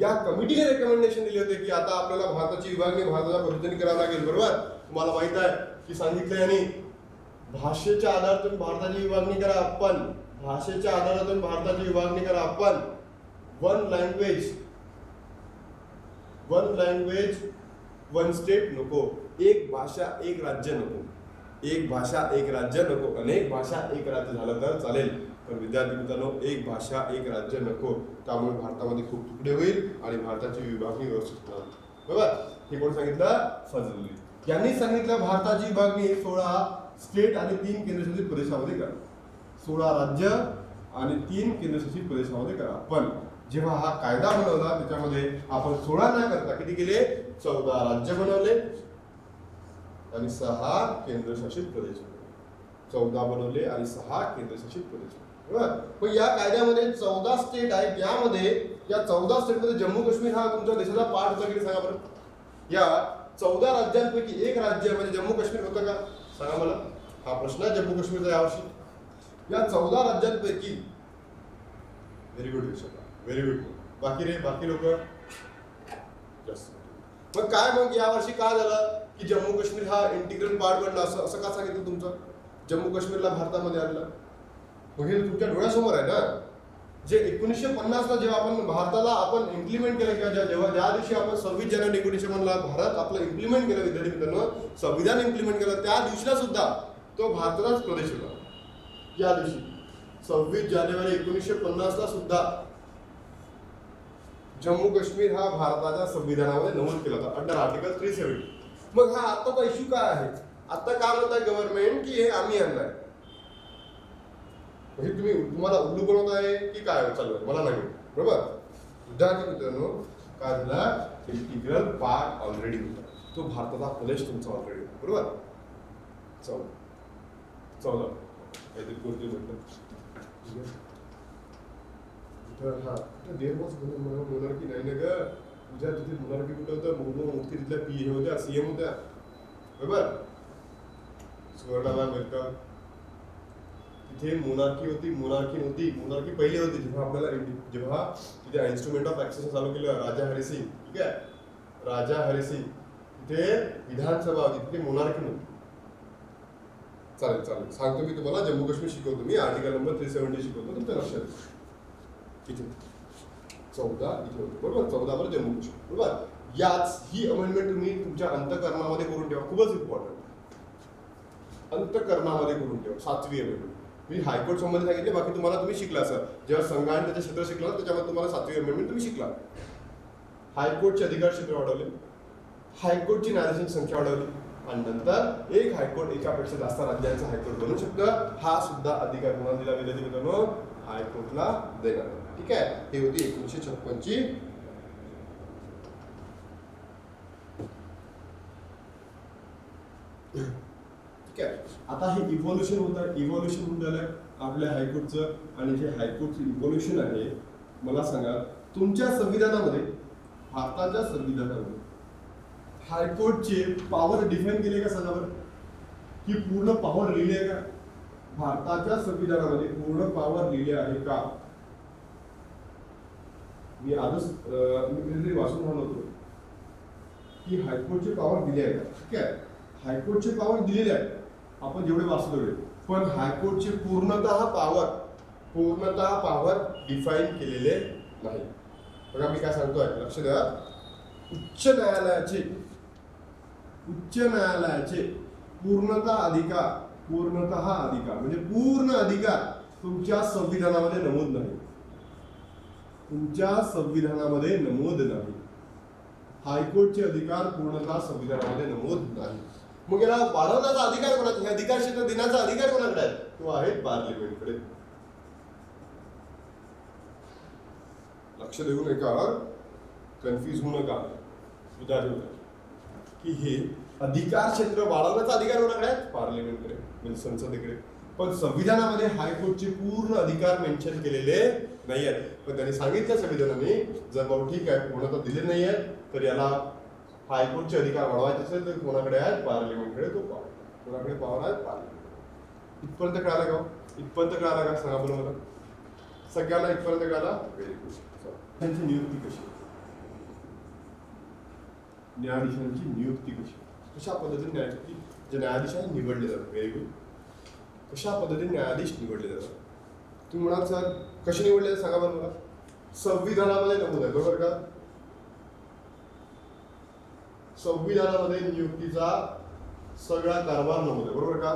या कमिटीने रेकमेंडेशन दिले होते की आता आपल्याला भारताची विभागणी भारताच्या पद्धतीने करावी लागेल बरोबर. तुम्हाला माहित आहे की सांगितलं यांनी भाषेच्या आधारातून भारताची विभागणी करा. आपण भाषेच्या आधारातून भारताची विभागणी करा. आपण वन लँग्वेज वन स्टेट नको. एक भाषा एक राज्य नको. एक भाषा एक राज्य नको. अनेक भाषा एक राज्य झालं तर चालेल पण विद्यार्थी मित्रांनो एक भाषा एक राज्य नको. त्यामुळे भारतामध्ये खूप तुकडे होईल आणि भारताची विभागणी व्यवस्थित होणार बरोबर. हे कोण सांगितलं फजली. यांनी सांगितलं भारताची विभागणी 16 स्टेट आणि 3 केंद्रशासित प्रदेशामध्ये करा. 16 राज्य आणि 3 केंद्रशासित प्रदेशामध्ये करा. पण जेव्हा हा कायदा बनवला त्याच्यामध्ये आपण 16 न करता किती केले 14 राज्य बनवले आणि 6 केंद्रशासित प्रदेश. 14 बनवले आणि 6 केंद्रशासित प्रदेश बरोबर. पण या कायद्यामध्ये 14 स्टेट आहेत. यामध्ये या 14 स्टेटमध्ये जम्मू काश्मीर हा तुमच्या देशाचा पार्ट होता की सांगा बरं. या 14 राज्यांपैकी एक राज्य म्हणजे जम्मू काश्मीर होतं का सांगा मला. हा प्रश्न आहे जम्मू काश्मीरचा यावर्षी. या 14 राज्यांपैकी व्हेरी गुड व्हेरी गुड. बाकी लोक मग काय मग यावर्षी काय झालं की जम्मू काश्मीर हा इंटिग्रल पार्ट बनला असं का सांगितलं तुमचं. जम्मू काश्मीरला भारतामध्ये आणलं मग हे तुमच्या डोळ्यासमोर आहे ना. जे 1950 ला जेव्हा आपण भारताला आपण इम्प्लिमेंट केलं किंवा जेव्हा ज्या दिवशी आपण 26 जानेवारी 1950 ला भारत आपलं इम्प्लिमेंट केलं विद्यार्थी मित्रांनो संविधान इम्प्लिमेंट केलं त्या दिवशीला सुद्धा तो भारताचाच प्रदेश होता. या दिवशी 26 जानेवारी 1950 ला सुद्धा जम्मू काश्मीर हा भारताच्या संविधानामध्ये नमूद केला होता अंडर आर्टिकल 370. मग हा आताचा इश्यू काय आहे. आता काय म्हणताय गव्हर्नमेंट की हे आम्ही आणलाय. म्हणजे तुम्हाला उल्लू बनवत आहे की काय चालू आहे मला नाही बरोबर. विद्यार्थी मित्रांनो काय झाला इंटिग्रल पार्ट ऑलरेडी होता. तो भारताचा प्रदेश तुमचा ऑलरेडी होता बरोबर. 14 काहीतरी कोणती म्हटलं हा देरमोस मोनार्की नाही ना ग. तुझ्या तिथे मोनार्की कुठं होतं मुक्ती तिथल्या हे होत्या सीएम होत्या बरोबर. सुवर्णाला वेलकम. तिथे मोनार्की होती मोनार्की नव्हती. मोनार्की पहिले होती जेव्हा तिथे इन्स्ट्रुमेंट ऑफ ॲक्सेशन चालू केलं राजा हरी सिंग ठीक आहे. राजा हरी सिंग तिथे विधानसभा होती तिथे मोनार्की नव्हती. चालेल सांगतो मी तुम्हाला जम्मू काश्मीर शिकवतो मी आर्टिकल नंबर 370 शिकवतो तुमच्या लक्षात. इथे 14 इथे होतं बरोबर. 14 वर जम्मू काश्मीर बरोबर. याच ही अमेंडमेंट तुम्ही तुमच्या अंतःकरणामध्ये करून ठेवा. खूपच इम्पॉर्टंट. अंतःकरणामध्ये करून ठेवा 7वी अमेंडमेंट. मी हायकोर्ट संबंधी सांगितले बाकी तुम्हाला तुम्ही शिकला सर जेव्हा संघ आणि त्याचे क्षेत्र शिकला त्याच्यामध्ये तुम्हाला 7वी अमेंडमेंट तुम्ही शिकला. हायकोर्टचे अधिकार क्षेत्र वाढवले. हायकोर्टची न्यायाधीशांची संख्या वाढवली. आणि नंतर एक हायकोर्ट एकापेक्षा जास्त राज्यांचा हायकोर्ट बनू शकतं. हा सुद्धा अधिकार कोणाला दिला विद्यार्थी मित्रांनो? हायकोर्टला देणार. ठीक आहे, ही होती 1956 ची. ठीक आहे, आता हे इव्होल्युशन होत आहे. इव्होल्युशन होऊन झालंय आपल्या हायकोर्टचं. आणि जे हायकोर्टचं इव्होल्युशन आहे, मला सांगा तुमच्या संविधानामध्ये, भारताच्या संविधानामध्ये हायकोर्टचे पॉवर डिफाईन केले का? सांगा बरं, ही पूर्ण पॉवर लिहिली आहे का? भारताच्या संविधानामध्ये पूर्ण पॉवर लिहिली आहे का? मी आजच मी वाचून म्हणत होतो की हायकोर्टचे पॉवर दिले आहे का. ठीक आहे, हायकोर्टचे पॉवर दिलेले आहे, आपण जेवढे वाचतो तेवढे. पण हायकोर्टचे पूर्णतः पॉवर डिफाईन केलेले नाही. बघा मी काय सांगतोय, लक्ष द्या. उच्च न्यायालयाचे पूर्णतः अधिकार म्हणजे पूर्ण अधिकार तुमच्या संविधानामध्ये नमूद नाही. तुमच्या संविधानामध्ये नमूद नाही. हायकोर्टचे अधिकार पूर्णतः संविधानामध्ये नमूद नाही. मग याला वाढवण्याचा अधिकार कोणाचा? हे अधिकार क्षेत्र देण्याचा अधिकार कोणाकडे आहे? तो आहे पार्लिमेंटकडे. लक्ष देऊ नका, कन्फ्युज होऊ नका विद्यार्थी की हे अधिकार क्षेत्र वाढवण्याचा अधिकार कोणाकडे आहे? पार्लिमेंटकडे म्हणजे संसदेकडे. पण संविधानामध्ये हायकोर्टचे पूर्ण अधिकार मेन्शन केलेले नाही आहेत. पण त्यांनी सांगितलं संविधानाने, जर बाबा ठीक आहे पूर्णतः दिले नाही आहेत, तर याला हायकोर्टचे अधिकार वाढवायचे असेल तर कोणाकडे आहेत? पार्लिमेंटकडे. तो पॉवर कोणाकडे पॉवर आहे? पार्लिमेंट. इथपर्यंत कळाला का? इथपर्यंत कळाला का? सांगा बरं मला. सगळ्यांना इथपर्यंत कळाला? Very good. त्यांची नियुक्ती कशी? न्यायाधीशांची नियुक्ती कशी? कशा पद्धतीने जे न्यायाधीश आहे निवडले जातात? Very good. कशा पद्धतीने न्यायाधीश निवडले जातात? तुम्ही म्हणाल सर कसे निवडले जातात सांगा बरं मला. संविधानामध्ये नमूद आहे, बरोबर का? संविधानामध्ये नियुक्तीचा सगळा कारभार नमूद आहे, बरोबर का?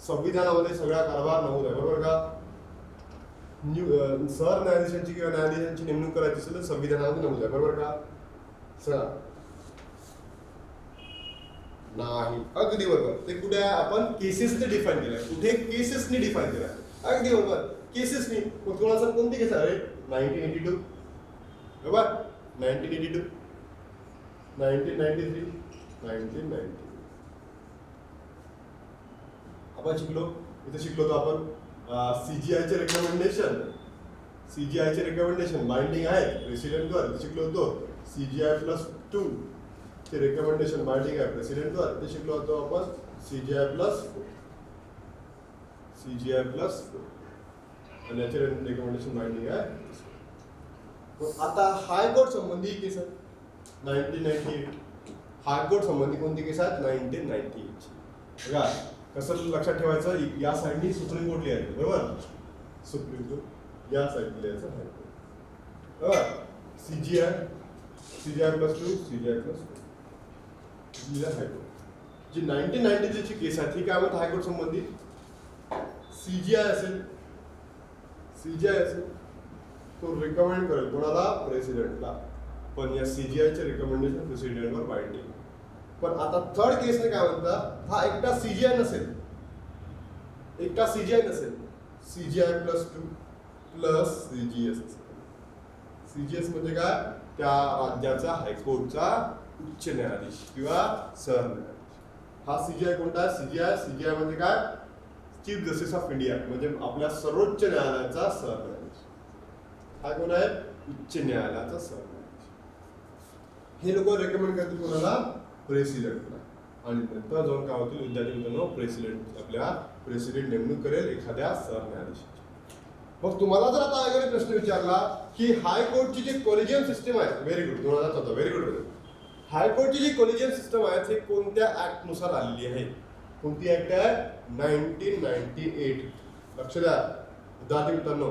संविधानामध्ये सगळा कारभार नमूद आहे, बरोबर का? सरन्यायाधीशांची किंवा न्यायाधीशांची नेमणूक करायची असेल तर संविधानामध्ये नमूद आहे, बरोबर का? सर नाही, अगदी बरोबर. ते कुठे आहे? आपण केसेसने डिफाईन केलंय. कुठे? केसेसने डिफाईन केलंय. अगदी बरोबर, केसेसनी. मग तुम्हाला कोणती केस आहे? 1982 बरोबर, 1982, 1993, 1990. आपण इथे शिकलो होतो आपण सीजीआयचे रिकमेंडेशन बाइंडिंग आहे प्रेसिडेंटवर. शिकलो होतो CGI+2 चे रिकमेंडेशन बाइंडिंग आहे प्रेसिडेंटवर. ते शिकलो होतो आपण CGI+4 आणि याचे रिकमेंडेशन बाइंडिंग आहे. आता हायकोर्ट संबंधी केस आहे 1998. हायकोर्ट संबंधी कोणती केस आहेत? 1998. बघा कसं लक्षात ठेवायचं, या साईडनी सुप्रीम कोर्ट लिहायचं, बरोबर? सुप्रीम कोर्ट या साईडला लिहायचं हायकोर्ट, बरोबर? CGI+2 high court. जी 1990 ची केस आहे ती काय म्हणतात हायकोर्ट संबंधी? CGI असेल तो रिकमेंड करेल कोणाला? प्रेसिडेंटला. पण या CGIचे रिकमेंडेशन प्रेसिडेंटवर बाइंडिंग. पण आता थर्ड केसने काय म्हणतात, हा एकटा CGI नसेल, CGI+2 प्लस CGS असेल. CGS म्हणजे काय? त्या राज्याचा हायकोर्टचा उच्च न्यायाधीश किंवा सरन्यायाधीश. हा CGI कोणता आहे? CGI म्हणजे काय? चीफ जस्टिस ऑफ इंडिया, म्हणजे आपल्या सर्वोच्च न्यायालयाचा सरन्यायाधीश. हा कोण आहे? उच्च न्यायालयाचा सरन्यायाधीश. हे लोक रेकमेंड करतील कोणाला? प्रेसिडेंटला. आणि नंतर जाऊन काय होतील विद्यार्थी मित्रांनो? प्रेसिडेंट नेमणूक करेल एखाद्या सरन्यायाधीशाची. मग तुम्हाला जर आता अगर प्रश्न विचारला की हायकोर्टची जी कॉलेजियम सिस्टम आहे, व्हेरी गुड, 2014, व्हेरी गुड. हायकोर्टची जी कॉलेजियम सिस्टम आहे ती कोणत्या ऍक्ट नुसार आलेली आहे? कोणती ऍक्ट आहे? 1998. लक्ष द्या विद्यार्थी मित्रांनो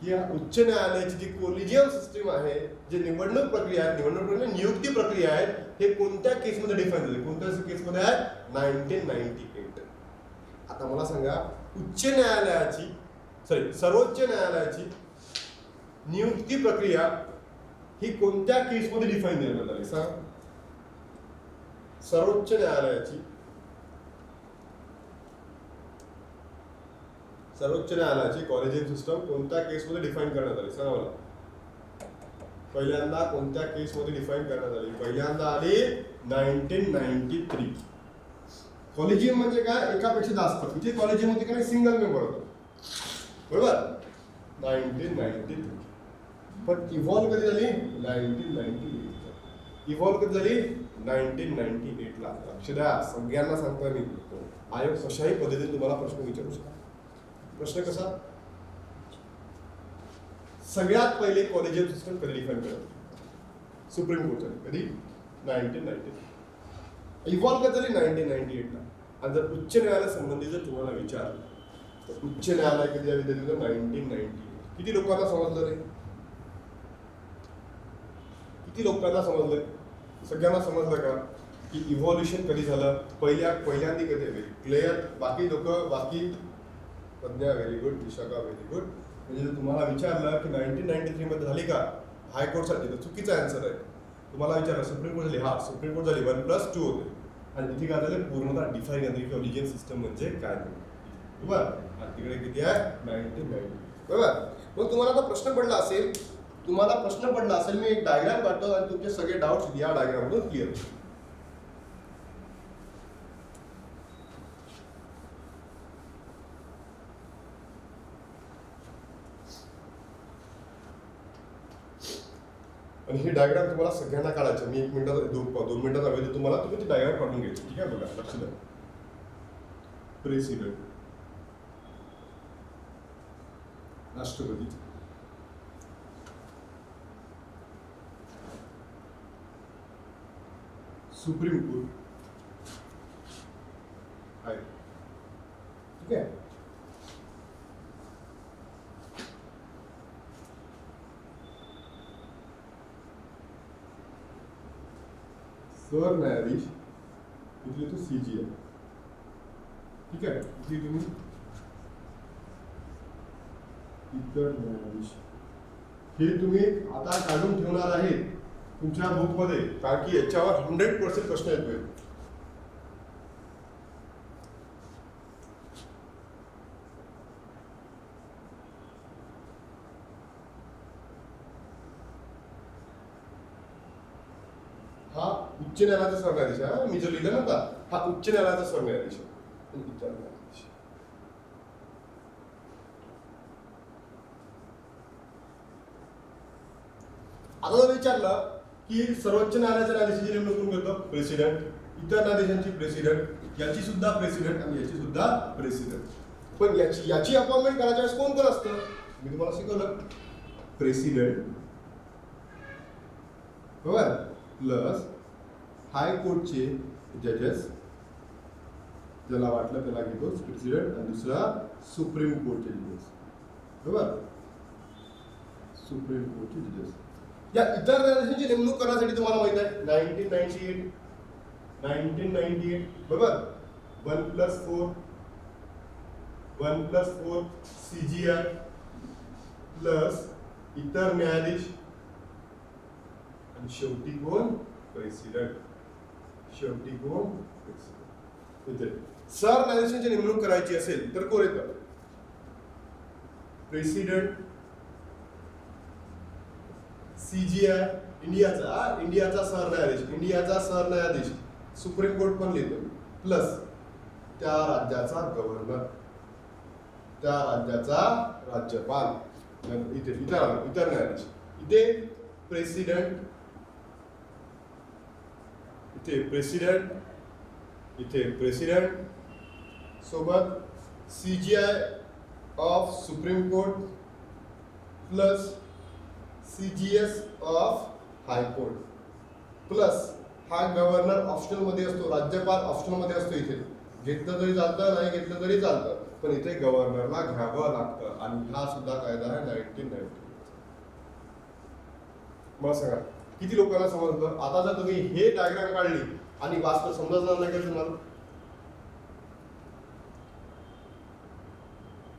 की उच्च न्यायालयाची जी कॉलेजियम सिस्टम आहे, जी निवडणूक प्रक्रिया आहे, नियुक्ती प्रक्रिया आहे, हे कोणत्या केसमध्ये डिफाईन झाले? कोणत्या केसमध्ये आहे? 1998. आता मला सांगा सर्वोच्च न्यायालयाची नियुक्ती प्रक्रिया ही कोणत्या केसमध्ये डिफाईन करण्यात आली? सांग. सर्वोच्च न्यायालयाची कॉलेजियम सिस्टम कोणत्या केसमध्ये डिफाईन करण्यात आली सांगा मला. पहिल्यांदा कोणत्या केसमध्ये डिफाईन करण्यात आली? पहिल्यांदा आली 1993. कॉलेजियम म्हणजे काय? एकापेक्षा जास्त. इथे कॉलेजियम मध्ये काय सिंगल मेंबर होतं, बरोबर? 1993. पण इव्हॉल्व कधी झाली? 1998. इव्हॉल्व कधी झाली? 1998 ला. लक्ष द्या, सगळ्यांना सांगतोय मी, आयोग कशाही पद्धतीने तुम्हाला प्रश्न विचारू शकतो. प्रश्न कसा? सगळ्यात पहिले कॉलेजियम सिस्टम कधी डिफाईन करत? सुप्रीम कोर्ट झाली. कधी? 1990. इव्हॉल्व कधी झाली? 1998 ला. आणि जर उच्च न्यायालय संबंधी जर तुम्हाला विचारलं तर उच्च न्यायालय कधी झाली? 1990. किती लोकांना समजलं रे? किती लोकांना समजलं? सगळ्यांना समजलं का की इव्हॉल्युशन कधी झालं? पहिल्यांदा कधी? क्लिअर? बाकी लोक, बाकी Pragya very good, Vishakha very good. म्हणजे जर तुम्हाला विचारलं की 1993 मध्ये झाली का हायकोर्टसाठी, तर चुकीचा आन्सर आहे. तुम्हाला विचारलं सुप्रीम कोर्ट झाली, हा सुप्रीम कोर्ट झाली, 1+2 होते. आणि तिथे काय झालं? पूर्णतः डिफाईन झाली की कॉलेजियम सिस्टम म्हणजे काय, बरोबर? आणि तिकडे किती आहे? 1990, बरोबर? मग तुम्हाला आता प्रश्न पडला असेल, मी एक डायग्राम काढतो आणि तुमचे सगळे डाऊट्स या डायग्राममधून क्लिअर होतील. आणि ही डायग्राम तुम्हाला सगळ्यांना काढायची. मी 1 मिनिटात 2 मिनिटाचा वेळ तुम्हाला, तुम्ही ती डायग्राम काढून घ्यायची. ठीक आहे? बघा, लक्ष द्या. प्रेसिडेंट, राष्ट्रपती, सुप्रीम कोर्ट आहे. ठीक आहे? सरन्यायाधीश, इथले तो CG आहे. ठीक आहे? इथे तुम्ही इतर न्यायाधीश हे तुम्ही आता काढून ठेवणार आहे तुमच्या बुकमध्ये, कारण की याच्यावर 100% प्रश्न येतोय. हा उच्च न्यायालयाचा सरन्यायाधीश आहे. मी जो लिहिलं नव्हता, हा उच्च न्यायालयाचा सरन्यायाधीश आहे. आता जर विचारलं की सर्वोच्च न्यायालयाच्या न्यायाधीशाची नेमणूक कोण करतो? प्रेसिडेंट. इतर न्यायाधीशांची प्रेसिडेंट, याची सुद्धा प्रेसिडेंट आणि याची सुद्धा प्रेसिडेंट. पण याची अपॉइंटमेंट करायच्या वेळेस कोण कोण असतं? मी तुम्हाला शिकवलं. प्रेसिडेंट, बरोबर, प्लस हायकोर्टचे जजेस, ज्याला वाटलं त्याला घेतो प्रेसिडेंट, आणि दुसरा सुप्रीम कोर्टचे जजेस, बरोबर, सुप्रीम कोर्टचे जजेस. या इतर न्यायाधीशांची नेमणूक करण्यासाठी तुम्हाला माहित आहे 1998, बरोबर, 1+4 CGI प्लस इतर न्यायाधीश आणि शेवटी कोण? प्रेसिडेंट. शेवटी कोण? प्रेसिडेंट. सरन्यायाधीशांची नेमणूक करायची असेल तर कोण येतं? प्रेसिडेंट, CGI, इंडियाचा सरन्यायाधीश, सुप्रीम कोर्ट पण लिहितो, प्लस त्या राज्याचा गव्हर्नर, त्या राज्याचा राज्यपाल. इथे इतर न्यायाधीश, इथे प्रेसिडेंट, इथे प्रेसिडेंट सोबत CGI of supreme court plus CGS of high court, plus हा गव्हर्नर ऑप्शनल मध्ये असतो, राज्यपाल ऑप्शनल मध्ये असतो. इथे घेतलं तरी चालतं, नाही घेतलं तरी चालतं, पण इथे गव्हर्नरला घ्यावं लागतं. आणि हा सुद्धा कायदा आहे 1990. मग सांगा किती लोकांना समजलं? आता जर तुम्ही हे डायग्राम काढली आणि वाचलं, समजणार नाही का तुम्हाला?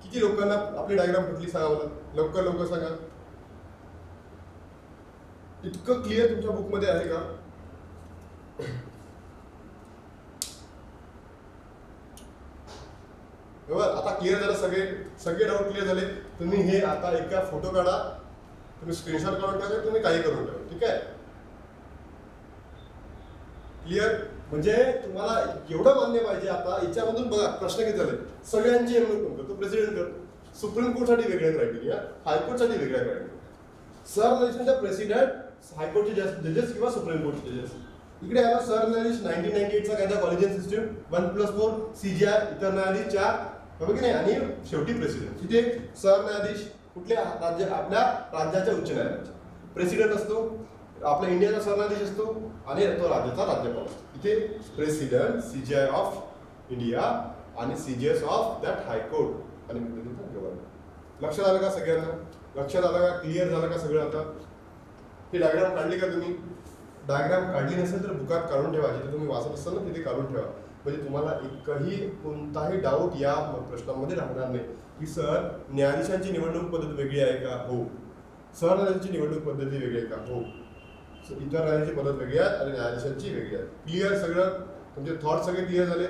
किती लोकांना आपली डायग्राम कुठली सांगा मला, लवकर सांगा. इतकं क्लिअर तुमच्या बुक मध्ये आहे का? क्लिअर झालं? सगळे डाऊट क्लिअर झाले? तुम्ही हे आता एका फोटो काढा, तुम्ही स्क्रीनशॉट काढून टाका, तुम्ही काही करून ठेवा. ठीक आहे? क्लिअर? म्हणजे तुम्हाला एवढं मान्य पाहिजे. आता याच्यामधून बघा प्रश्न किती झाले. सगळ्यांची नेमणूक कोण करतो? प्रेसिडेंट करतो. सुप्रीम कोर्टसाठी वेगळ्या क्रायटेरिया, हायकोर्टसाठी वेगळ्या क्रायटेरिया. सरन्यायाधीशांचा प्रेसिडेंट, हायकोर्टचे जजेस किंवा सुप्रीम कोर्टचे जजेस. इकडे आला सरन्यायाधीश 1998 चा कायदा, कॉलेजियन सिस्टम 1+4, CJI, इतर न्यायाधीश 4, बरोबर की नाही? आणि शेवटी प्रेसिडेंट. इथे सरन्यायाधीश कुठल्या आपल्या राज्याच्या उच्च न्यायालयाचे प्रेसिडेंट असतो, आपल्या इंडियाचा सरन्यायाधीश असतो आणि तो राज्याचा राज्यपाल असतो. इथे प्रेसिडेंट, CJI ऑफ इंडिया आणि CJS ऑफ दॅट हायकोर्ट आणि गव्हर्नमेंट. लक्षात आलं का सगळ्यांना? लक्षात आलं का? क्लिअर झालं का सगळं? आता ही डायग्राम काढली का तुम्ही? डायग्राम काढली नसेल तर बुकात काढून ठेवा, जिथे तुम्ही वाचत असाल ना तिथे काढून ठेवा. म्हणजे तुम्हाला कोणताही डाऊट या प्रश्नामध्ये राहणार नाही की सर न्यायाधीशांची निवडणूक पद्धत वेगळी आहे का? हो. सरन्यायाधीशांची निवडणूक पद्धती वेगळी आहे का? हो. इतर न्यायाधीशांची पद्धत वेगळी आहे आणि न्यायाधीशांची वेगळी आहे. क्लिअर सगळं? तुमचे थॉट सगळे क्लिअर झाले?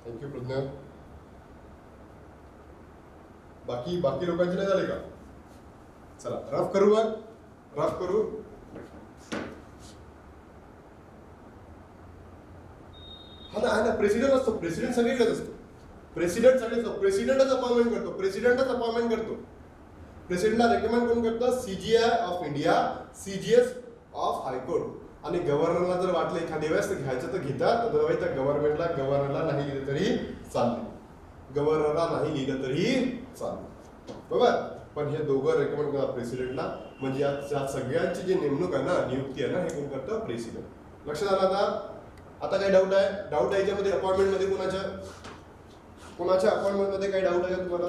थँक्यू प्रज्ञा. बाकी लोकांचे नाही झाले का? चला रफ करू. मग रफ करू. हा ना प्रेसिडेंट असतो. प्रेसिडेंट सगळीकडेच असतो. प्रेसिडेंट सगळेच प्रेसिडेंटच अपॉइंटमेंट करतो. प्रेसिडेंटला रेकमेंड कोण करतं? CJI of India, CJS of high court. आणि गव्हर्नरला जर वाटलं एखाद्या वेळेस घ्यायचं तर घेतात, अदरवाईज त्या गव्हर्नरला नाही लिहिलं तरी चालते. गव्हर्नरला नाही लिहिलं तरी चालते. बरोबर? पण हे दोघं रेकमेंड करतात प्रेसिडेंटला. म्हणजे या सगळ्यांची जी नेमणूक आहे ना, नियुक्ती आहे ना, हे कोण करतं? प्रेसिडेंट. लक्षात आलं? आता काही डाऊट आहे? डाऊट आहे याच्यामध्ये अपॉइंटमेंटमध्ये कोणाच्या अपॉइंटमेंटमध्ये काही डाऊट आहे का तुम्हाला?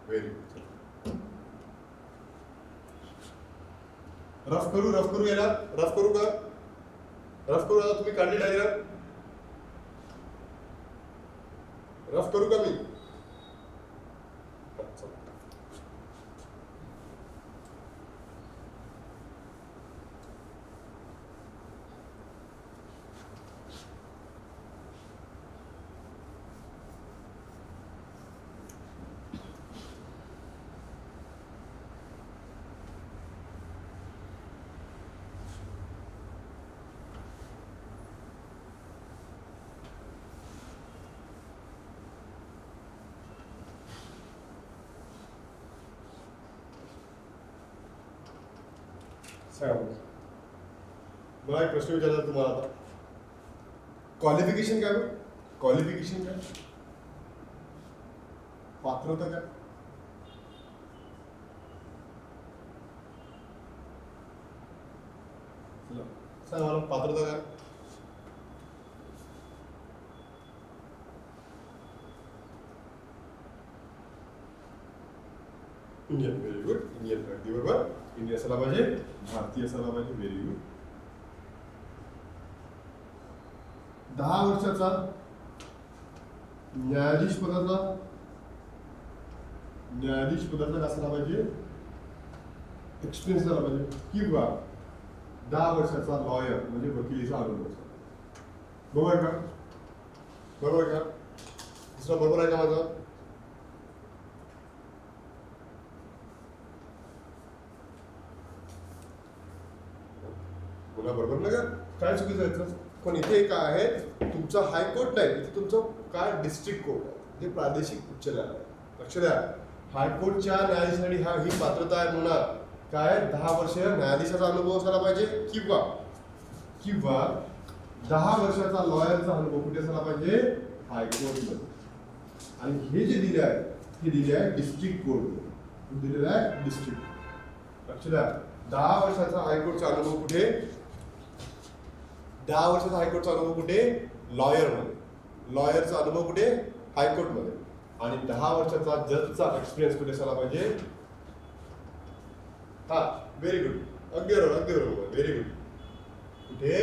Very good. रफ करू याला. रफ करू का? रफ करू. आता तुम्ही काढली डायग्राम. रफ करू का मी? मला एक प्रश्न विचारला तुम्हाला. आता क्वालिफिकेशन काय? क्वालिफिकेशन काय? पात्रता काय? सांग मला पात्रता काय? इंडियन. Very good. इंडियन. अगदी बरोबर. इंडिया असायला पाहिजे, भारतीय असायला पाहिजे. Very good. 10 वर्षाचा न्यायाधीश पदाचा असायला पाहिजे, एक्सपिरियन्स झाला पाहिजे. किंवा 10 वर्षाचा लॉयर म्हणजे वकिलीचा अनुभव. बरोबर का? दुसरा बरोबर आहे का माझं? बोला बरोबर ना का? काय चुकीचं आहे? पण इथे काय आहे? तुमचा हायकोर्ट नाही, इथे तुमचं काय डिस्ट्रिक्ट कोर्ट आहे, हे प्रादेशिक उच्च न्यायालय. लक्ष द्या. हायकोर्टच्या न्यायाधीशासाठी ही पात्रता आहे म्हणा काय? 10 वर्ष न्यायाधीशाचा अनुभव असायला पाहिजे किंवा 10 वर्षाचा लॉयरचा अनुभव कुठे असायला पाहिजे? हायकोर्टमध्ये. आणि हे जे दिले आहे हे दिले आहे डिस्ट्रिक्ट कोर्ट. दिलेलं आहे डिस्ट्रिक्ट. लक्ष द्या. 10 वर्षाचा हायकोर्टचा अनुभव कुठे? 10 वर्षाचा हायकोर्टचा अनुभव कुठे? लॉयरमध्ये. लॉयरचा अनुभव कुठे? हायकोर्टमध्ये. आणि 10 वर्षाचा जजचा एक्सपिरियन्स कुठे असायला पाहिजे? हा, व्हेरी गुड. अगदी बरोबर. Very good. कुठे?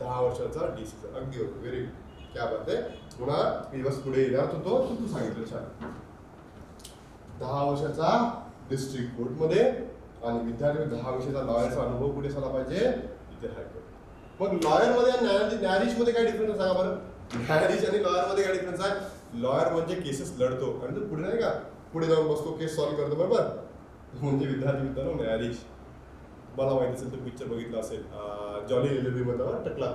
10 वर्षाचा डीसीचा. अगदी बरोबर. Very good. क्या बात आहे. पुन्हा दिवस पुढे येणार तो तू सांगितलं. छान. 10 वर्षाचा डिस्ट्रिक्ट कोर्टमध्ये आणि विद्यार्थी 10 वर्षाचा लॉयरचा अनुभव कुठे असायला पाहिजे? ते हायकोर्ट. मग लॉयर मध्ये आणि न्यायाधीश मध्ये काय डिफरन्स सांगा बरं. न्यायाधीश आणि लॉयर मध्ये काय डिफरन्स आहे. लॉयर म्हणजे केसेस लढतो आणि तो पुढे नाही का पुढे जाऊन बसतो केस सॉल्व्ह करतो बरोबर. म्हणजे विद्यार्थी मित्रांनो न्यायाधीश. मला माहिती असेल तो पिक्चर बघितला असेल जॉली एलबी मध्ये टकला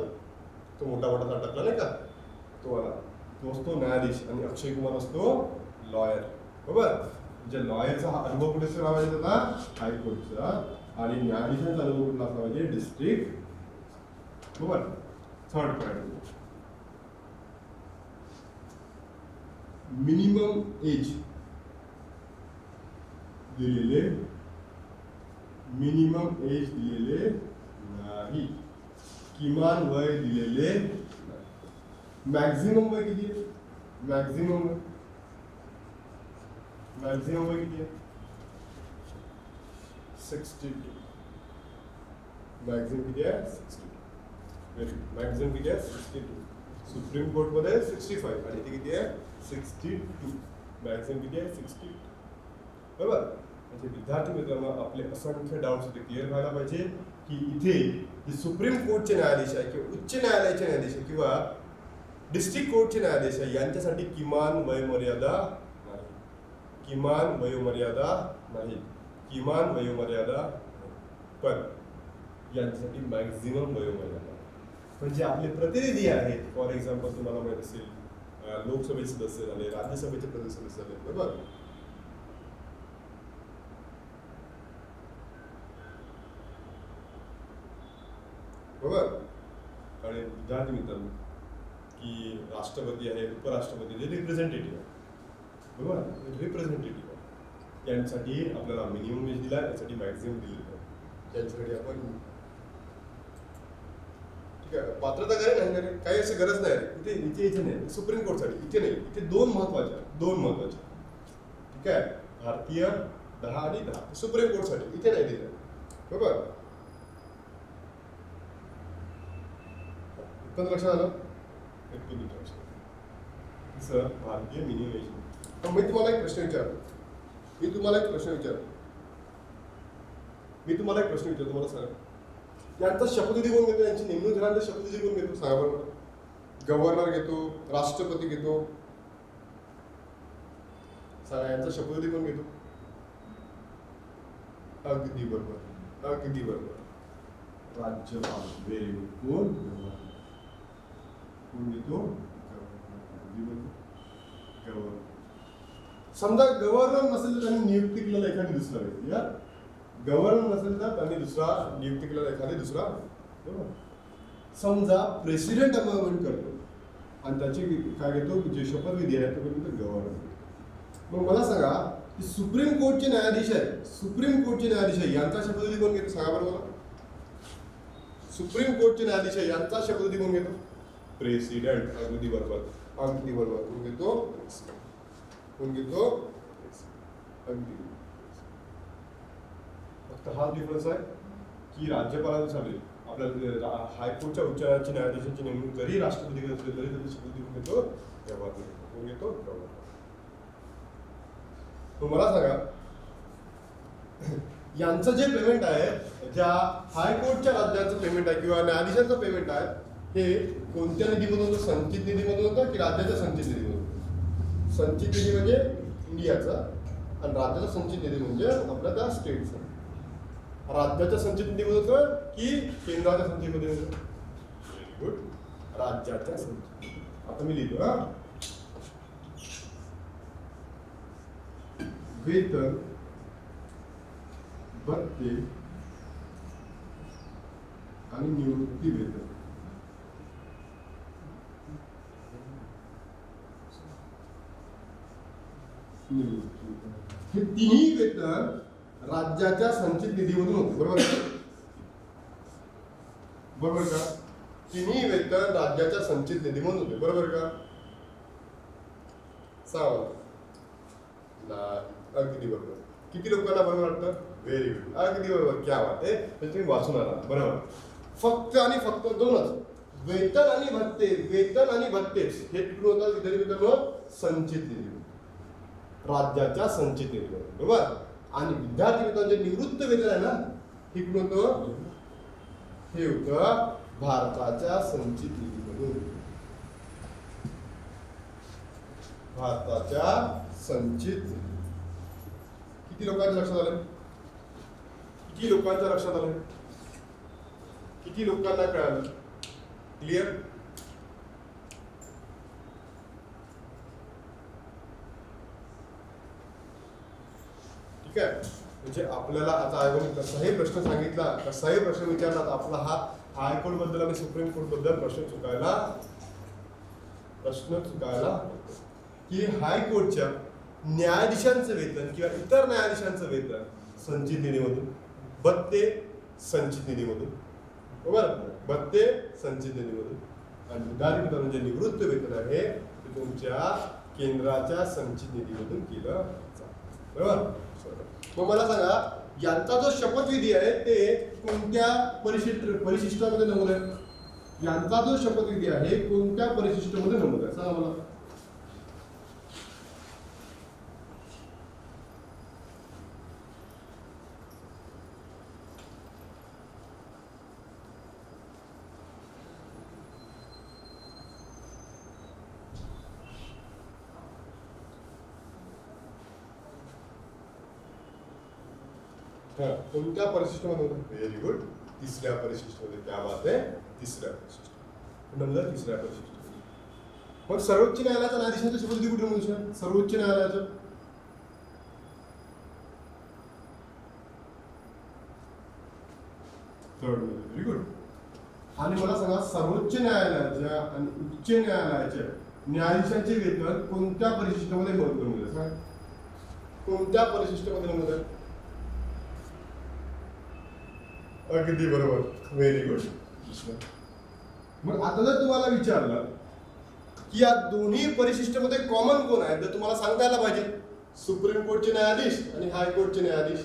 तो मोठा मोठा टकला नाही का तो वाला तो असतो न्यायाधीश आणि अक्षय कुमार असतो लॉयर बरोबर. म्हणजे लॉयरचा हा अनुभव कुठे असला पाहिजे त्याला हायकोर्टचा आणि न्यायाधीशांचा अनुभव कुठला असला पाहिजे डिस्ट्रिक्ट बरोबर. थर्ड पॉईंट मिनिमम एज दिलेले मिनिमम एज दिलेले नाही. किमान वय दिलेले नाही. मॅक्झिमम वय किती आहे. मॅक्झिमम वय किती आहे 62. मॅक्झिमम किती आहे 62. मॅक्झिमम किती आहे 62. सुप्रीम कोर्ट मध्ये 65 आणि इथे किती आहे 62. मॅक्झिमम किती आहे 62 बरोबर. म्हणजे विद्यार्थी मित्रांनो आपले असंख्य डाऊट्स इथे क्लिअर व्हायला पाहिजे की इथे जे सुप्रीम कोर्टचे न्यायाधीश आहे किंवा उच्च न्यायालयाचे न्यायाधीश आहे किंवा डिस्ट्रिक्ट कोर्टचे न्यायाधीश आहे यांच्यासाठी किमान वयोमर्यादा नाही. किमान वयोमर्यादा नाही. किमान वयोमर्यादा पण यांच्यासाठी मॅक्झिमम वयोमर्यादा. म्हणजे आपले प्रतिनिधी आहेत फॉर एक्झाम्पल तुम्हाला माहित असेल लोकसभेचे सदस्य झाले राज्यसभेचे सदस्य झाले बरोबर. बरोबर. आणि विद्यार्थी मित्रांनो की राष्ट्रपती आहे उपराष्ट्रपती जे रिप्रेझेंटेटिव्ह आहे बरोबर. रिप्रेझेंटेटिव्ह आहे यांसाठी आपल्याला मिनिमम एज दिला यासाठी मॅक्झिमम दिलेलं आहे. त्यांच्यासाठी आपण ठीक आहे पात्रता काय नाही काही अशी गरज नाही इथे नाही. सुप्रीम कोर्टसाठी इथे नाही. इथे दोन महत्वाचे ठीक आहे. भारतीय 10 आणि 10 सुप्रीम कोर्टसाठी इथे नाही दिलं बरोबर. लक्षात आलं. भारतीय मिनिमम एज. मी तुम्हाला एक प्रश्न विचारतो तुम्हाला सांगा यांचा शपथविधी कोण घेतो. यांची नेमणूक झाल्यानंतर शपथविधी कोण घेतो सांगा बरोबर. गव्हर्नर घेतो राष्ट्रपती घेतो सांगा यांचा शपथविधी कोण घेतो. अगदी बरोबर राज्यपाल. Very good. कोण घेतो गव्हर्नर. समजा गव्हर्नर नसेल तर त्यांनी नियुक्ती केलेला एखादी दुसरा व्यक्ती. गव्हर्नर नसेल तर त्यांनी नियुक्ती केलेला एखादी दुसरा बरोबर. समजा प्रेसिडेंट अपॉइंटमेंट करतो आणि त्याची काय घेतो जे शपथविधी आहे तो घेतो गव्हर्नर. मग मला सांगा की सुप्रीम कोर्टचे न्यायाधीश आहे यांचा शपथविधी कोण घेतो सांगा बरं मला. सुप्रीम कोर्टचे न्यायाधीश आहे यांचा शपथविधी कोण घेतो. प्रेसिडेंट. अगदी बरोबर. कोण घेतो अगदी. फक्त हा डिफरन्स आहे की राज्यपालांसाठी आपल्या हायकोर्टच्या उच्च न्यायालयाच्या न्यायाधीशांची नेमणूक जरी राष्ट्रपती करत असली तरी त्याची शपथविधी कोण घेतो गव्हर्नर. कोण घेतो गव्हर्नर. मला सांगा यांचं जे पेमेंट आहे ज्या हायकोर्टच्या राज्याचं पेमेंट आहे किंवा न्यायाधीशांचं पेमेंट आहे हे कोणत्या निधीमधून होतं. संचित निधीमधून होतं की राज्याच्या संचित निधीमधून. संचित निधी म्हणजे इंडियाचा आणि राज्याचा संचित निधी म्हणजे आपल्या त्या स्टेटचा. राज्याच्या संचित निधीमधून होतं की केंद्राच्या संचित निधी होतं. Very good. राज्याच्या संचित. आता मी लिहितो वेतन भत्ते आणि निवृत्ती वेतन. हे तिन्ही वेतन राज्याच्या संचित निधीमधून होते बरोबर का. तिन्ही वेतन राज्याच्या संचित निधीमधून होते बरोबर का. अगदी बरोबर. किती लोकांना बरोबर वाटतं. Very good. अगदी बरोबर. क्या बात आहे. तुम्ही वाचून आला बरोबर. फक्त आणि फक्त दोनच वेतन आणि भत्तेच हे कुठून होतात विद्यार्थी मित्रांनो संचित निधी राज्याच्या संचित निधी बरोबर. आणि विद्यार्थी मित्रांचे निवृत्त वेतन आहे ना हे कुठून होतं हे होतं भारताच्या संचित निधीमधून. भारताच्या संचित. किती लोकांच्या लक्षात आलं? किती लोकांच्या लक्षात आलं? किती लोकांना कळालं? क्लिअर? ठीक आहे. म्हणजे आपल्याला आता आयोगाने कसाही प्रश्न सांगितला, कसाही प्रश्न विचारला, तर आपला हा हायकोर्ट बद्दल आणि सुप्रीम कोर्ट बद्दल प्रश्न चुकायला की हायकोर्टच्या न्यायाधीशांचं वेतन किंवा इतर न्यायाधीशांचं वेतन संचित निधीमधून, भत्ते संचित निधीमधून, बरोबर, भत्ते संचित निधीमधून, आणि विधानमंडळाचं जे निवृत्त वेतन आहे ते तुमच्या केंद्राच्या संचित निधीमधून केलं जातं. बरोबर. मग मला सांगा, यांचा जो शपथविधी आहे ते कोणत्या परिशिष्टामध्ये नमूद आहे? यांचा जो शपथविधी आहे कोणत्या परिशिष्टामध्ये नमूद आहे? सांगा मला. कोणत्या परिशिष्टामध्ये? Very good. तिसऱ्या परिशिष्टामध्ये. क्या बात आहे, तिसऱ्या परिशिष्ट नंबर, तिसऱ्या परिशिष्टामध्ये. मग सर्वोच्च न्यायालयाच्या न्यायाधीशांचा शपथविधी कुठे नमूद? सर्वोच्च न्यायालयाचं थर्ड मध्ये. Very good. आणि मला सांगा, सर्वोच्च न्यायालयाच्या आणि उच्च न्यायालयाच्या न्यायाधीशांचे वेतन कोणत्या परिशिष्टामध्ये नमूद आहे? कोणत्या परिशिष्टामध्ये नमूद आहे? अगदी बरोबर. Very good. मग आता जर तुम्हाला विचारलं की या दोन्ही परिशिष्टामध्ये कॉमन कोण आहे, तर तुम्हाला सांगता यायला पाहिजे सुप्रीम कोर्टचे न्यायाधीश आणि हायकोर्टचे न्यायाधीश.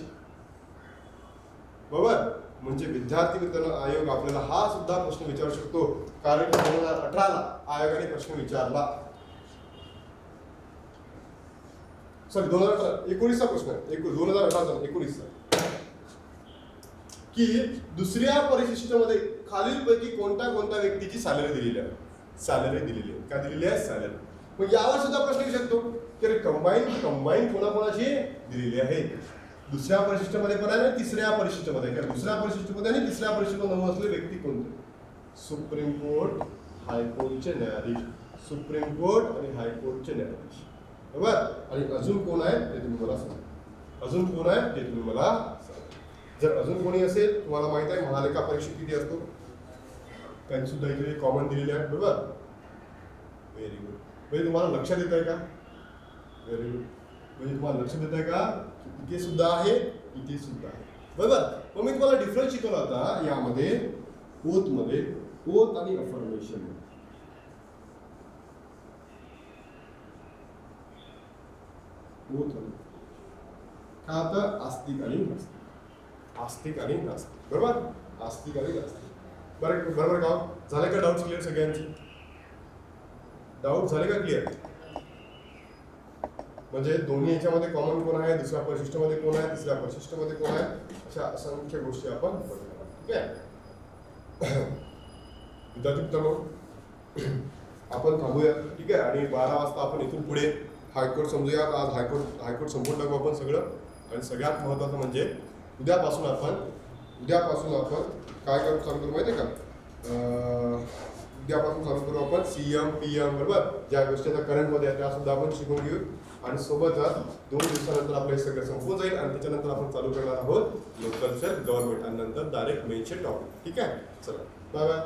बरोबर. म्हणजे विद्यार्थी वेतन आयोग आपल्याला हा सुद्धा प्रश्न विचारू शकतो, कारण 2018ला आयोगाने प्रश्न विचारला. सॉरी 2019चा प्रश्न आहे, 2018-19 की दुसऱ्या परिशिष्टामध्ये खालीलपैकी कोणत्या व्यक्तीची सॅलरी दिलेली आहे? काय दिलेली आहे? सॅलरी. मग यावर सुद्धा प्रश्न येऊ शकतो की कंबाईन कोणाकोणाची दिलेली आहे? दुसऱ्या परिशिष्टामध्ये पण आहे, तिसऱ्या परिशिष्टामध्ये. दुसऱ्या परिशिष्टामध्ये आणि तिसऱ्या परिशिष्टामध्ये नमूद असलेले व्यक्ती कोणते? सुप्रीम कोर्ट, हायकोर्टचे न्यायाधीश. सुप्रीम कोर्ट आणि हायकोर्टचे न्यायाधीश. बरोबर. आणि अजून कोण आहे ते तुम्ही मला सांगा. अजून कोण आहे ते तुम्ही मला सांगा. जर अजून कोणी असेल, तुम्हाला माहित आहे महालेखा परीक्षेत किती असतो, त्यांनी सुद्धा इथे कॉमन दिलेले आहे. बरोबर. Very good. म्हणजे तुम्हाला लक्षात येत आहे का? Very good. म्हणजे तुम्हाला लक्षात येत आहे का? इथे सुद्धा आहे, इथे सुद्धा आहे. बरोबर. मग मी तुम्हाला डिफरन्स शिकवला होता यामध्ये, ओथ आणि अफर्मेशन. ओथ का तर आस्तिक आणि नास्तिक. आस्तिक आणि नास्तिक. बरोबर. आस्तिक आणि नास्तिक. बरोबर का? झाले का डाऊट क्लिअर सगळ्यांचे? डाऊट झाले का क्लिअर? म्हणजे दोन्ही याच्यामध्ये कॉमन कोण आहे, दुसऱ्या परिशिष्टामध्ये कोण आहे, तिसऱ्या परिशिष्टामध्ये कोण आहे, अशा असंख्य गोष्टी आपण बघणार. ठीक आहे. विद्यार्थी मित्रांनो, आपण थांबूया. ठीक आहे. आणि 12 वाजता आपण इथून पुढे हायकोर्ट समजूया. आज हायकोर्ट संपूर्ण टाकू आपण सगळं. आणि सगळ्यात महत्त्वाचं म्हणजे उद्यापासून आपण काय चालू करू माहिती आहे का? उद्यापासून चालू करू आपण CM, PM. बरोबर. ज्या गोष्टी आता करंटमध्ये आहे त्या सुद्धा आपण शिकून घेऊ. आणि सोबतच 2 दिवसानंतर आपलं हे सगळं संपून जाईल आणि त्याच्यानंतर आपण चालू करणार आहोत लोकल सेल्फ गव्हर्नमेंट आणि नंतर डायरेक्ट मेनचे टॉपिक. ठीक आहे. चला बाय बाय.